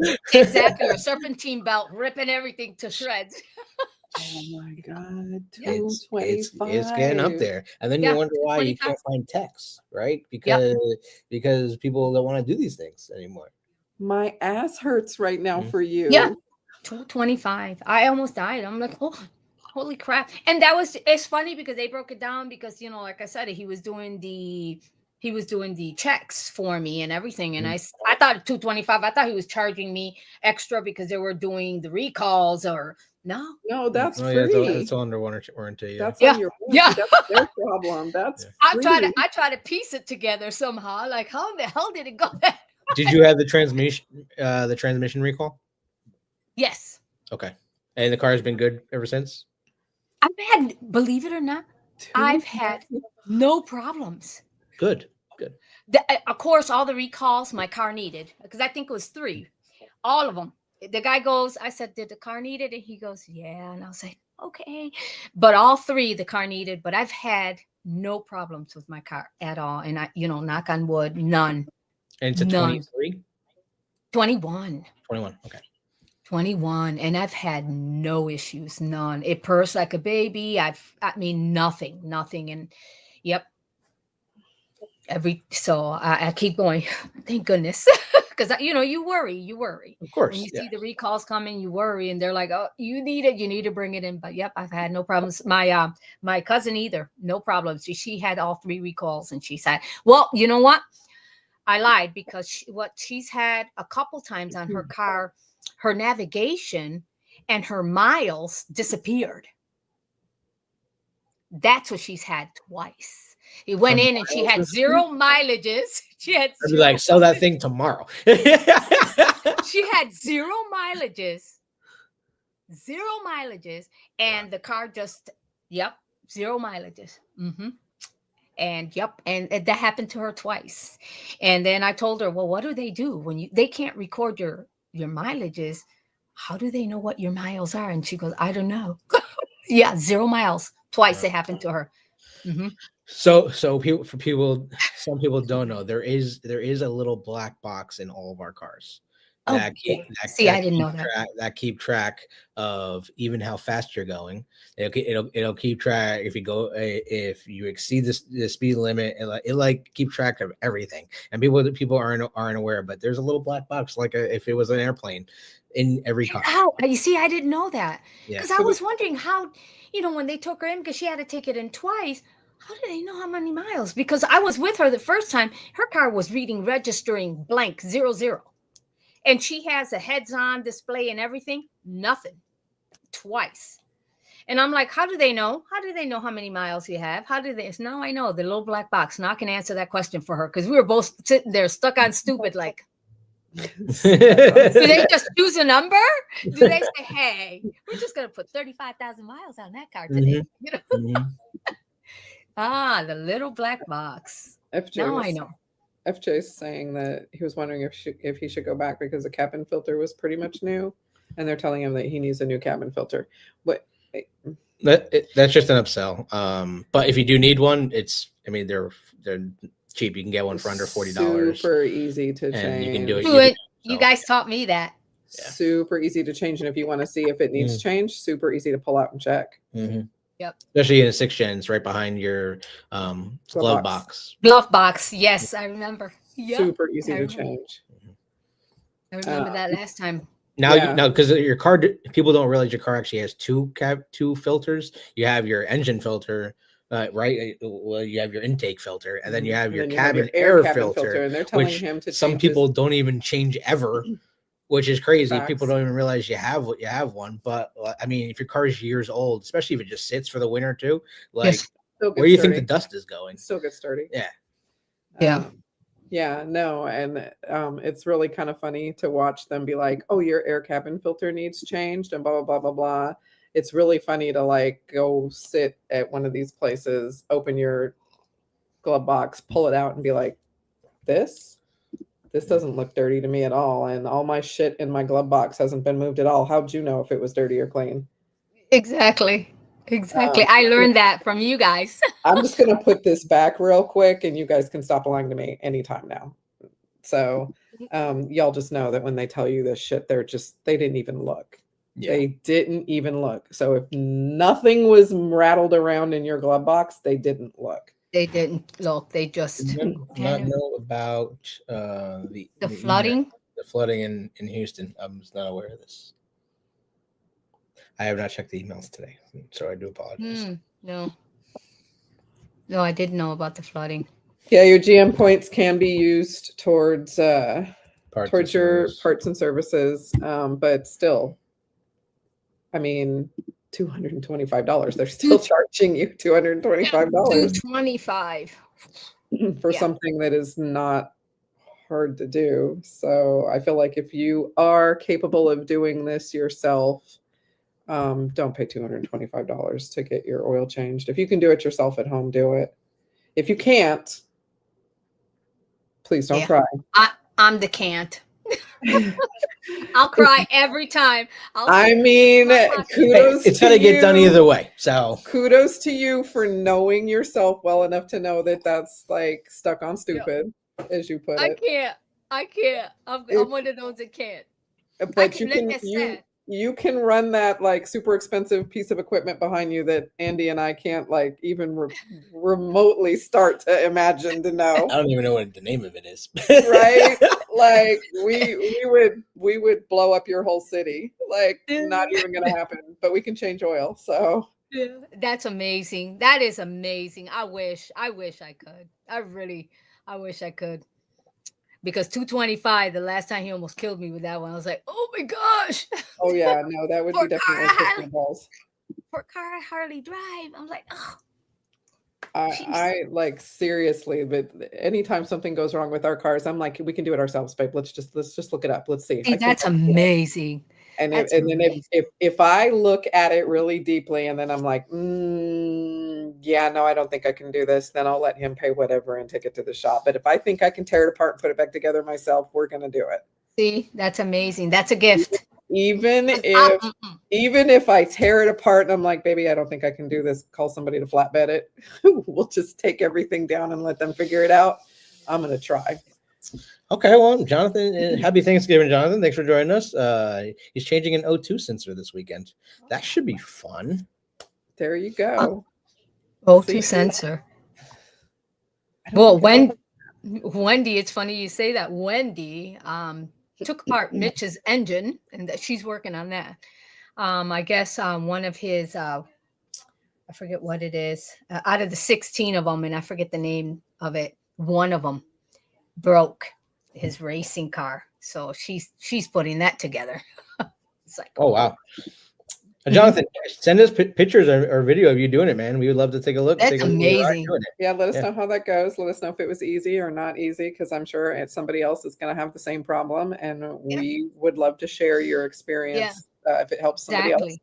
Speaker 3: Or serpentine belt ripping everything to shreds.
Speaker 2: Oh my God.
Speaker 1: It's getting up there. And then you wonder why you can't find techs, right? Because people don't want to do these things anymore.
Speaker 2: My ass hurts right now for you.
Speaker 3: Yeah. 225. I almost died. I'm like, oh, holy crap. And it's funny because they broke it down because, like I said, he was doing the checks for me and everything. And I thought 225, I thought he was charging me extra because they were doing the recalls or no,
Speaker 2: that's free.
Speaker 1: It's all under warranty.
Speaker 2: That's on your warranty. That's their problem. That's free.
Speaker 3: I try to piece it together somehow. Like, how in the hell did it go there?
Speaker 1: Did you have the transmission recall?
Speaker 3: Yes.
Speaker 1: Okay. And the car has been good ever since?
Speaker 3: Believe it or not, I've had no problems.
Speaker 1: Good.
Speaker 3: Of course, all the recalls my car needed, because I think it was 3. All of them. The guy goes, I said, did the car need it? And he goes, yeah. And I was like, okay. But all 3 the car needed, but I've had no problems with my car at all. And I, knock on wood, none.
Speaker 1: And it's a 23?
Speaker 3: 21.
Speaker 1: 21, okay.
Speaker 3: 21, and I've had no issues, none. It purrs like a baby. Nothing. And yep. So I keep going. Thank goodness. Because you worry.
Speaker 1: Of course.
Speaker 3: When you see the recalls coming, you worry, and they're like, "Oh, you need to bring it in." But yep, I've had no problems. My cousin either, no problems. She had all 3 recalls, and she said, "Well, you know what? I lied because she's had a couple times on her car, her navigation and her miles disappeared. That's what she's had twice. It went in and she had 0 mileages. She had
Speaker 1: I'd be like, sell that thing tomorrow.
Speaker 3: She had 0 mileages. 0 mileages. And the car just, 0 mileages. And and that happened to her twice. And then I told her, well, what do they do when they can't record your mileages? How do they know what your miles are? And she goes, I don't know. 0 miles. Twice it happened to her.
Speaker 1: So some people don't know, there is a little black box in all of our cars. that keep
Speaker 3: see, I didn't know that.
Speaker 1: that keep track of even how fast you're going. It'll keep track if you exceed the speed limit. It like keep track of everything. And people aren't aware, but there's a little black box like if it was an airplane in every car.
Speaker 3: How you see, I didn't know that
Speaker 1: Yeah.
Speaker 3: because I was wondering how, when they took her in because she had to take it in twice. How do they know how many miles? Because I was with her the first time. Her car was registering blank 00. And she has a heads-on display and everything. Nothing. Twice. And I'm like, how do they know? How do they know how many miles you have? How do they? Now I know the little black box. Now I can answer that question for her because we were both sitting there stuck on stupid. Like, do they just choose a number? Do they say, hey, we're just going to put 35,000 miles on that car today? The little black box. Now I know.
Speaker 2: FJ's saying that he was wondering if he should go back because the cabin filter was pretty much new, and they're telling him that he needs a new cabin filter. But
Speaker 1: that's just an upsell. But if you do need one, they're cheap. You can get one for under $40.
Speaker 2: Super easy to change.
Speaker 1: You can do it.
Speaker 3: You guys taught me that.
Speaker 2: Yeah. Super easy to change, and if you want to see if it needs change, super easy to pull out and check.
Speaker 3: Yep.
Speaker 1: Especially in the 6 gens, right behind your glove box.
Speaker 3: Glove box. Yes, I remember. Yep.
Speaker 2: Super easy to change.
Speaker 3: I remember that last time.
Speaker 1: Now, because your car, people don't realize your car actually has two filters. You have your engine filter, right? Well, you have your intake filter, and then you have your cabin air filter. And
Speaker 2: they're telling him to.
Speaker 1: Some people don't even change ever. Which is crazy.
Speaker 2: Facts.
Speaker 1: People don't even realize you have one. But I mean, if your car is years old, especially if it just sits for the winter too, like where do you think the dust is going?
Speaker 2: Still get sturdy.
Speaker 1: Yeah.
Speaker 2: No, and it's really kind of funny to watch them be like, "Oh, your air cabin filter needs changed," and blah blah blah blah blah. It's really funny to like go sit at one of these places, open your glove box, pull it out, and be like, "This doesn't look dirty to me at all, and all my shit in my glove box hasn't been moved at all. How'd you know if it was dirty or clean?"
Speaker 3: Exactly. I learned that from you guys.
Speaker 2: I'm just going to put this back real quick, and you guys can stop lying to me anytime now. So y'all just know that when they tell you this shit, they didn't even look. Yeah. They didn't even look. So if nothing was rattled around in your glove box, they didn't look.
Speaker 3: They didn't look. They just
Speaker 1: not know about the
Speaker 3: flooding.
Speaker 1: The flooding in Houston. I was not aware of this. I have not checked the emails today, so I do apologize.
Speaker 3: No, I didn't know about the flooding.
Speaker 2: Yeah, your GM points can be used towards your parts and services, but still, I mean, $225. They're still charging you $225.
Speaker 3: $225
Speaker 2: for something that is not hard to do. So I feel like if you are capable of doing this yourself, don't pay $225 to get your oil changed. If you can do it yourself at home, do it. If you can't, please don't try.
Speaker 3: I'm the can't. I'll cry every time.
Speaker 2: Kudos.
Speaker 1: It's gonna get done either way. So
Speaker 2: kudos to you for knowing yourself well enough to know that that's like stuck on stupid, as you put it.
Speaker 3: I can't. I'm one of those that can't.
Speaker 2: But you can run that like super expensive piece of equipment behind you that Andy and I can't like even remotely start to imagine to know.
Speaker 1: I don't even know what the name of it is.
Speaker 2: Right? Like we would blow up your whole city. Like not even gonna happen. But we can change oil. So
Speaker 3: that's amazing. That is amazing. I wish I could. I wish I could. Because $225, the last time he almost killed me with that one. I was like, oh my gosh.
Speaker 2: Oh yeah, no, that would be definitely balls.
Speaker 3: For a car I hardly drive. I'm like, oh.
Speaker 2: I like seriously, but anytime something goes wrong with our cars, I'm like, we can do it ourselves, babe. Let's just look it up. Let's see.
Speaker 3: That's amazing.
Speaker 2: And if I look at it really deeply and then I'm like, yeah, no, I don't think I can do this, then I'll let him pay whatever and take it to the shop. But if I think I can tear it apart and put it back together myself, we're going to do it.
Speaker 3: See, that's amazing. That's a gift.
Speaker 2: Even if I tear it apart and I'm like, baby, I don't think I can do this, call somebody to flatbed it. We'll just take everything down and let them figure it out. I'm going to try.
Speaker 1: Okay, well, Jonathan, happy Thanksgiving, Jonathan. Thanks for joining us. He's changing an O2 sensor this weekend. That should be fun.
Speaker 2: There you go.
Speaker 3: O2
Speaker 2: See?
Speaker 3: sensor.
Speaker 2: I don't
Speaker 3: Well,
Speaker 2: think
Speaker 3: Wendy, it's funny you say that. Wendy took apart Mitch's engine, and that she's working on that. I guess one of his, I forget what it is, out of the 16 of them, and I forget the name of it, one of them broke his racing car. So she's putting that together. It's like,
Speaker 1: Oh, wow. Jonathan, send us pictures or video of you doing it, man. We would love to take a look.
Speaker 3: That's
Speaker 1: take a look when you are
Speaker 3: amazing.
Speaker 1: doing it.
Speaker 2: Yeah, let us know how that goes. Let us know if it was easy or not easy, because I'm sure somebody else is going to have the same problem, and we would love to share your experience if it helps somebody else.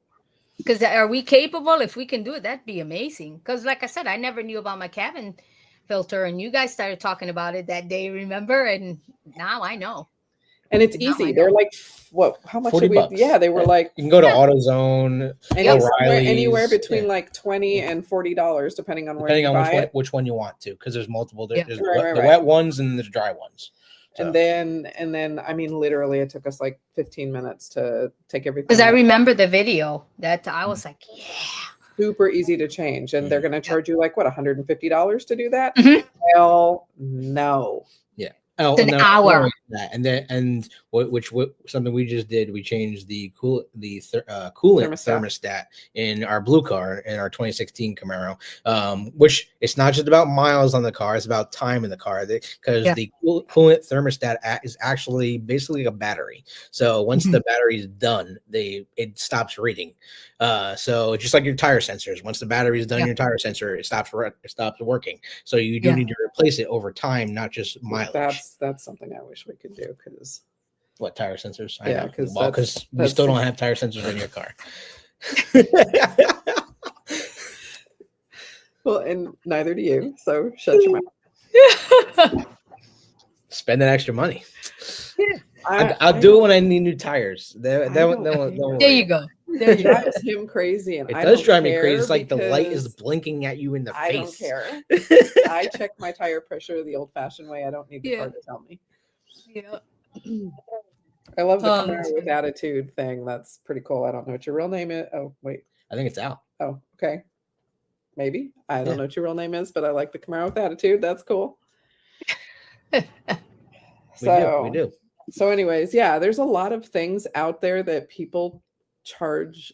Speaker 3: Because are we capable? If we can do it, that'd be amazing. Because like I said, I never knew about my cabin filter, and you guys started talking about it that day, remember? And now I know.
Speaker 2: And it's easy. They're like, what? How much did we?
Speaker 1: $40.
Speaker 2: Yeah, they were like.
Speaker 1: You can go to AutoZone,
Speaker 2: anywhere between like $20 and $40, depending on
Speaker 1: depending
Speaker 2: where you
Speaker 1: on which one you want to, because there's multiple. There's the
Speaker 2: right.
Speaker 1: wet ones and there's dry ones. So.
Speaker 2: And then, I mean, literally, it took us like 15 minutes to take everything.
Speaker 3: Because I remember the video that I was like, yeah.
Speaker 2: Super easy to change, and they're going to charge you like what, $150 to do that? Hell no.
Speaker 1: Yeah.
Speaker 3: It's an hour.
Speaker 1: And something we just did, we changed the coolant thermostat in our blue car, in our 2016 Camaro, which it's not just about miles on the car, it's about time in the car, because the coolant thermostat is actually basically a battery. So once the battery is done, it stops reading. So just like your tire sensors, once the battery is done, your tire sensor, it stops working. So you do need to replace it over time, not just mileage.
Speaker 2: That's something I wish we could do, because
Speaker 1: what, tire sensors?
Speaker 2: I know,
Speaker 1: because we still don't have tire sensors in your car.
Speaker 2: Well, and neither do you, so shut your mouth.
Speaker 1: Spend that extra money. I'll do it when I need new tires. There
Speaker 3: you go.
Speaker 2: It drives him crazy, and
Speaker 1: it does drive me crazy. It's like the light is blinking at you in the face.
Speaker 2: I don't care. I check my tire pressure the old-fashioned way. I don't need the car to tell me.
Speaker 3: Yeah.
Speaker 2: I love the Camaro with attitude thing. That's pretty cool. I don't know what your real name is. Oh, wait.
Speaker 1: I think it's Al.
Speaker 2: Oh, okay. Maybe. I don't know what your real name is, but I like the Camaro with attitude. That's cool.
Speaker 1: We do.
Speaker 2: So anyways, there's a lot of things out there that people charge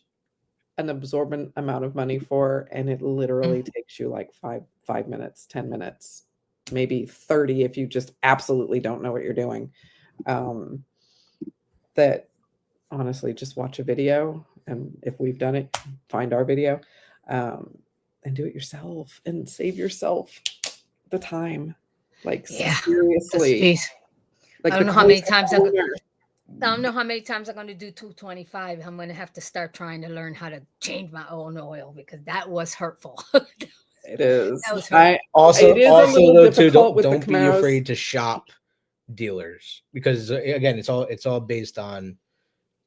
Speaker 2: an absorbent amount of money for, and it literally takes you like 5 minutes, 10 minutes, maybe 30 if you just absolutely don't know what you're doing. That honestly, just watch a video, and if we've done it, find our video, and do it yourself and save yourself the time. Like seriously.
Speaker 3: Like I don't know how many times I'm going to do 225. I'm going to have to start trying to learn how to change my own oil, because that was hurtful.
Speaker 2: It is.
Speaker 1: Don't be afraid to shop dealers, because again, it's all based on,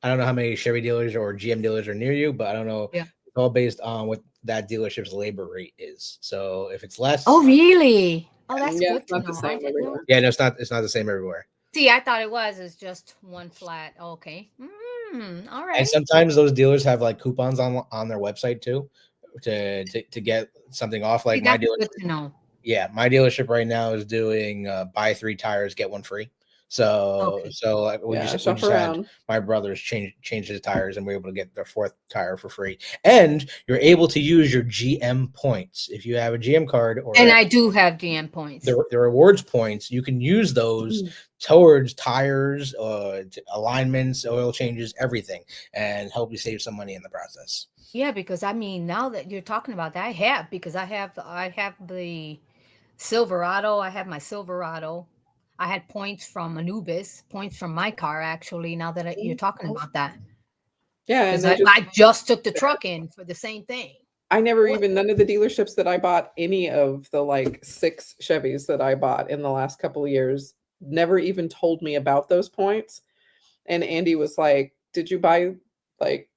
Speaker 1: I don't know how many Chevy dealers or GM dealers are near you, but I don't know. Yeah. It's all based on what that dealership's labor rate is. So if it's less.
Speaker 3: Oh, really? Oh, that's good.
Speaker 2: It's not the same everywhere.
Speaker 1: Yeah, no, it's not the same everywhere.
Speaker 3: See, I thought it was. It's just one flat. Okay. All right.
Speaker 1: And sometimes those dealers have like coupons on their website too, to get something off. Like my dealership. Good to know. Yeah, my dealership right now is doing buy 3 tires, get 1 free. So like we just had my brothers change his tires, and we were able to get their 4th tire for free. And you're able to use your GM points if you have a GM card.
Speaker 3: And I do have GM points.
Speaker 1: The rewards points, you can use those towards tires, alignments, oil changes, everything, and help you save some money in the process.
Speaker 3: Yeah, because I mean, now that you're talking about that, I have the Silverado. I have my Silverado. I had points from Anubis, points from my car, actually, now that you're talking about that.
Speaker 2: Yeah. And
Speaker 3: I just took the truck in for the same thing.
Speaker 2: I never none of the dealerships that I bought, any of the like 6 Chevys that I bought in the last couple of years, never even told me about those points. And Andy was like, did you buy like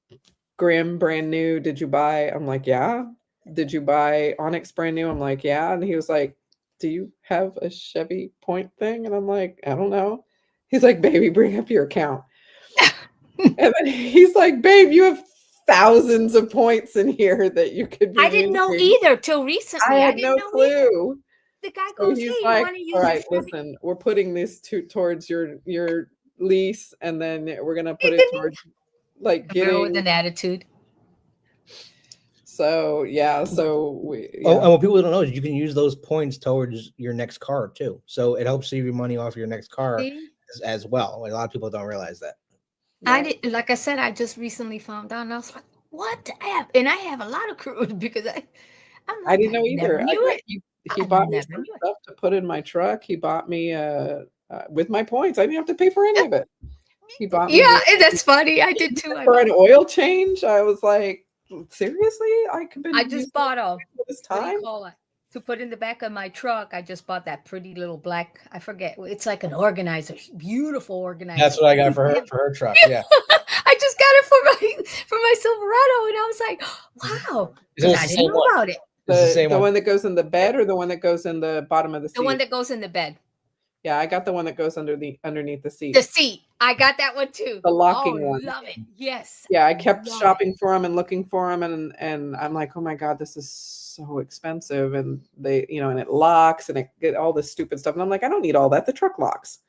Speaker 2: Grimm brand new? I'm like, yeah. Did you buy Onyx brand new? I'm like, yeah. And he was like, do you have a Chevy point thing? And I'm like, I don't know. He's like, baby, bring up your account. And then he's like, babe, you have thousands of points in here that you could be
Speaker 3: I didn't know
Speaker 2: using.
Speaker 3: either till
Speaker 2: I
Speaker 3: recently. I
Speaker 2: had
Speaker 3: didn't
Speaker 2: no
Speaker 3: know either.
Speaker 2: clue.
Speaker 3: The guy
Speaker 2: So
Speaker 3: goes,
Speaker 2: he's
Speaker 3: "Hey, you
Speaker 2: like,
Speaker 3: want to
Speaker 2: all
Speaker 3: use your
Speaker 2: right,
Speaker 3: Chevy?"
Speaker 2: listen, we're putting this towards your lease, and then we're gonna
Speaker 3: Hey,
Speaker 2: put it
Speaker 3: Denise.
Speaker 2: towards like
Speaker 3: Camaro with
Speaker 2: getting.
Speaker 3: an attitude.
Speaker 2: So yeah, so we
Speaker 1: Oh,
Speaker 2: yeah.
Speaker 1: and what people don't know is you can use those points towards your next car too. So it helps save you money off your next car
Speaker 3: See?
Speaker 1: as well. A lot of people don't realize that.
Speaker 3: I
Speaker 2: Yeah.
Speaker 3: did, like I said, I just recently found out, and I was like, "What the F?" And I have a lot of crews because I'm
Speaker 2: I
Speaker 3: like,
Speaker 2: didn't
Speaker 3: I
Speaker 2: know
Speaker 3: never
Speaker 2: either. I
Speaker 3: knew
Speaker 2: got
Speaker 3: it.
Speaker 2: he
Speaker 3: I
Speaker 2: bought me
Speaker 3: never
Speaker 2: some
Speaker 3: knew it.
Speaker 2: stuff to put in my truck. He bought me with my points. I didn't have to pay for any of it. He bought me
Speaker 3: Yeah, and that's funny. I did too. I
Speaker 2: for an
Speaker 3: bought.
Speaker 2: oil change. I was like, seriously? I could been
Speaker 3: I
Speaker 2: using
Speaker 3: just bought a.
Speaker 2: it this
Speaker 3: What do you
Speaker 2: time?
Speaker 3: call it? To put in the back of my truck. I just bought that pretty little black. I forget. It's like an organizer, beautiful organizer.
Speaker 1: That's what I got for her truck. Yeah.
Speaker 3: I just got it for my Silverado, and I was like, wow,
Speaker 1: So
Speaker 3: because
Speaker 1: it's
Speaker 3: I
Speaker 1: the
Speaker 3: didn't
Speaker 1: same
Speaker 3: know
Speaker 1: one.
Speaker 3: about it.
Speaker 1: It's the same
Speaker 2: The
Speaker 1: one.
Speaker 2: one that goes in the bed or the one that goes in the bottom of the
Speaker 3: The one
Speaker 2: seat?
Speaker 3: that goes in the bed.
Speaker 2: Yeah, I got the one that goes underneath the
Speaker 3: The
Speaker 2: seat.
Speaker 3: seat. I got that one too.
Speaker 2: The
Speaker 3: Oh,
Speaker 2: locking one.
Speaker 3: love it. Yes.
Speaker 2: Yeah, I kept
Speaker 3: Love it.
Speaker 2: shopping for them and looking for them, and I'm like, oh my god, this is so expensive, and they, and it locks and it get all this stupid stuff, and I'm like, I don't need all that. The truck locks.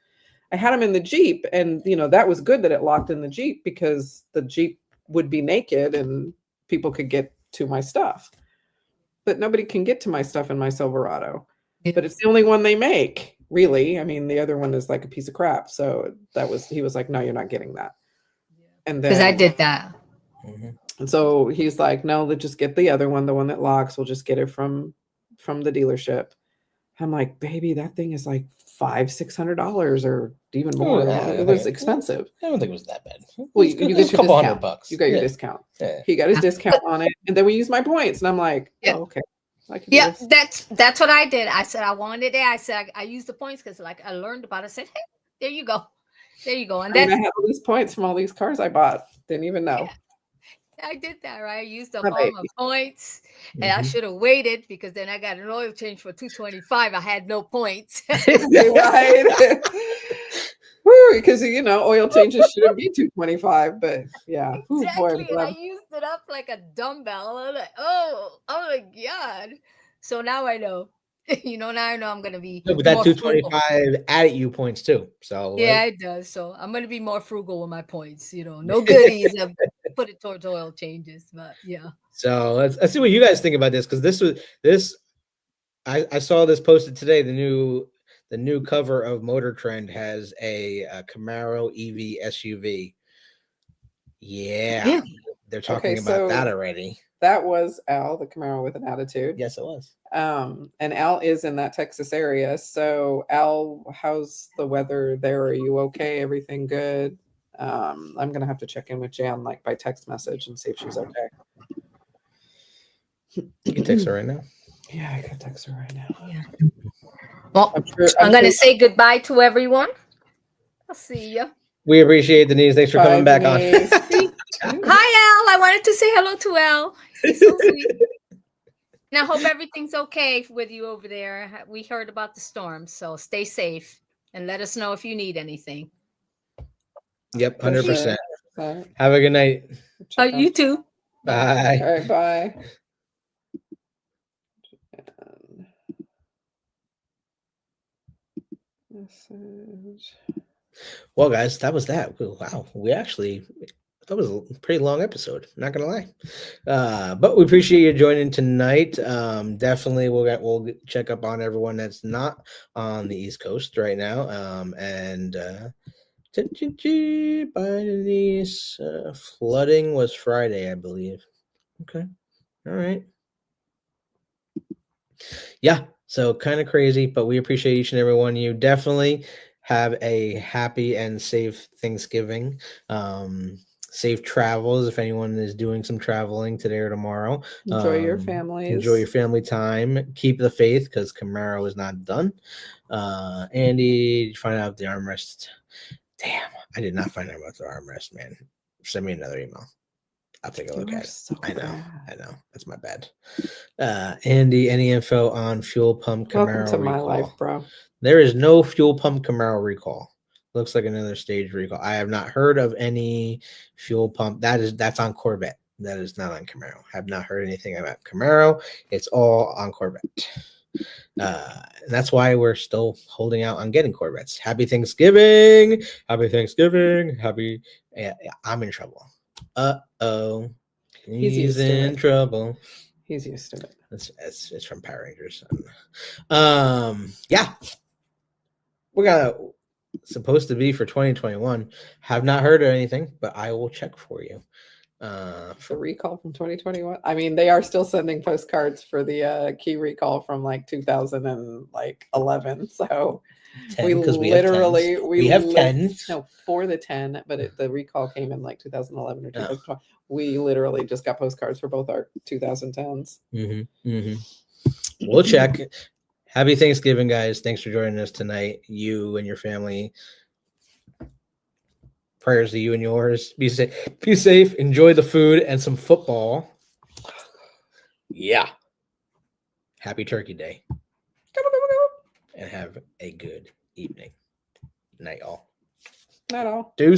Speaker 2: I had them in the Jeep, and that was good that it locked in the Jeep because the Jeep would be naked and people could get to my stuff. But nobody can get to my stuff in my Silverado. But it's the only one they make, really. I mean, the other one is like a piece of crap. So he was like, no, you're not getting that. And
Speaker 3: Because I
Speaker 2: then
Speaker 3: did that.
Speaker 2: and so he's like, no, let's just get the other one, the one that locks. We'll just get it from the dealership. I'm like, baby, that thing is like $500-$600 or even more. It was expensive.
Speaker 1: I don't think it was that bad.
Speaker 2: Well,
Speaker 1: It
Speaker 2: you
Speaker 1: was
Speaker 2: get
Speaker 1: a
Speaker 2: your
Speaker 1: couple
Speaker 2: discount.
Speaker 1: $100.
Speaker 2: You got your
Speaker 1: Yeah.
Speaker 2: discount.
Speaker 1: Yeah.
Speaker 2: He got his discount on it, and then we use my points, and I'm like,
Speaker 3: Yeah.
Speaker 2: oh, okay, I can do
Speaker 3: Yeah,
Speaker 2: this.
Speaker 3: that's what I did. I said I wanted it. I said I used the points because like I learned about it. I said, hey, there you go. There you go. And
Speaker 2: I mean, I
Speaker 3: that's
Speaker 2: had all these points from all these cars I bought. Didn't even know.
Speaker 3: I did that, right? I used up
Speaker 2: My
Speaker 3: all my
Speaker 2: baby.
Speaker 3: points, and I should have waited because then I got an oil change for $225. I had no points.
Speaker 2: Right? Because oil changes shouldn't be $225, but yeah. Ooh, boy, I'm
Speaker 3: Exactly, and I
Speaker 2: glad.
Speaker 3: used it up like a dumbbell. I'm like, oh my god! So now I know. Now I know I'm gonna be
Speaker 1: No, but that
Speaker 3: more frugal.
Speaker 1: 225 added you points too. So
Speaker 3: Yeah, it does. So I'm gonna be more frugal with my points. No goodies. Put it towards oil changes, but yeah.
Speaker 1: So let's see what you guys think about this, because this I saw this posted today. The new cover of Motor Trend has a Camaro EV SUV. Yeah, they're talking
Speaker 2: Okay,
Speaker 1: about that
Speaker 2: so
Speaker 1: already.
Speaker 2: that was Al, the Camaro with an attitude.
Speaker 1: Yes, it was.
Speaker 2: And Al is in that Texas area. So Al, how's the weather there? Are you okay? Everything good? I'm gonna have to check in with Jan like by text message and see if she's okay.
Speaker 1: You can text her right now.
Speaker 2: Yeah, I could text her right now.
Speaker 3: Yeah. Well,
Speaker 2: I'm
Speaker 3: I'm gonna
Speaker 2: sure.
Speaker 3: say goodbye to everyone. I'll see you.
Speaker 1: We appreciate Denise. Thanks for coming back on.
Speaker 3: Hi, Al. I wanted to say hello to Al. He's so sweet. And I hope everything's okay with you over there. We heard about the storm, so stay safe and let us know if you need anything.
Speaker 1: Yep, 100%.
Speaker 2: Sure.
Speaker 1: Have a good night.
Speaker 3: You too.
Speaker 1: Bye.
Speaker 2: All right, bye. Message.
Speaker 1: Well, guys, that was that. Wow, that was a pretty long episode. Not gonna lie, but we appreciate you joining tonight. Definitely, we'll check up on everyone that's not on the East Coast right now. Bye, Denise. Flooding was Friday, I believe. Okay, all right. Yeah, so kind of crazy, but we appreciate each and every one of you. Definitely have a happy and safe Thanksgiving. Safe travels if anyone is doing some traveling today or tomorrow.
Speaker 2: Enjoy your families.
Speaker 1: Enjoy your family time. Keep the faith, because Camaro is not done. Andy, did you find out the armrest? Damn, I did not find out about the armrest, man. Send me another email. I'll take a
Speaker 2: You
Speaker 1: look
Speaker 2: are
Speaker 1: at it.
Speaker 2: so
Speaker 1: I know.
Speaker 2: bad.
Speaker 1: I know. That's my bad. Andy, any info on fuel pump
Speaker 2: Welcome
Speaker 1: Camaro
Speaker 2: to my
Speaker 1: recall?
Speaker 2: life, bro.
Speaker 1: There is no fuel pump Camaro recall. Looks like another stage recall. I have not heard of any fuel pump. That's on Corvette. That is not on Camaro. Have not heard anything about Camaro. It's all on Corvette. And that's why we're still holding out on getting Corvettes. Happy Thanksgiving. Happy Thanksgiving. Happy. Yeah, I'm in trouble. Uh-oh.
Speaker 2: He's
Speaker 1: He's
Speaker 2: used to
Speaker 1: in
Speaker 2: it.
Speaker 1: trouble.
Speaker 2: He's used to it.
Speaker 1: It's from Power Rangers. Yeah. We got supposed to be for 2021. Have not heard of anything, but I will check for you.
Speaker 2: The recall from 2021. I mean, they are still sending postcards for the key recall from like 2011. So
Speaker 1: 10,
Speaker 2: we
Speaker 1: 'cause we have 10s.
Speaker 2: literally
Speaker 1: We have 10s.
Speaker 2: No, for the 10, but the recall came in like 2011 or 2012. We literally just got postcards for both our 2010s.
Speaker 1: We'll check. Happy Thanksgiving, guys. Thanks for joining us tonight. You and your family. Prayers to you and yours. Be safe. Be safe. Enjoy the food and some football. Yeah. Happy Turkey Day. And have a good evening. Night, all.
Speaker 2: Not all.
Speaker 1: Deuce.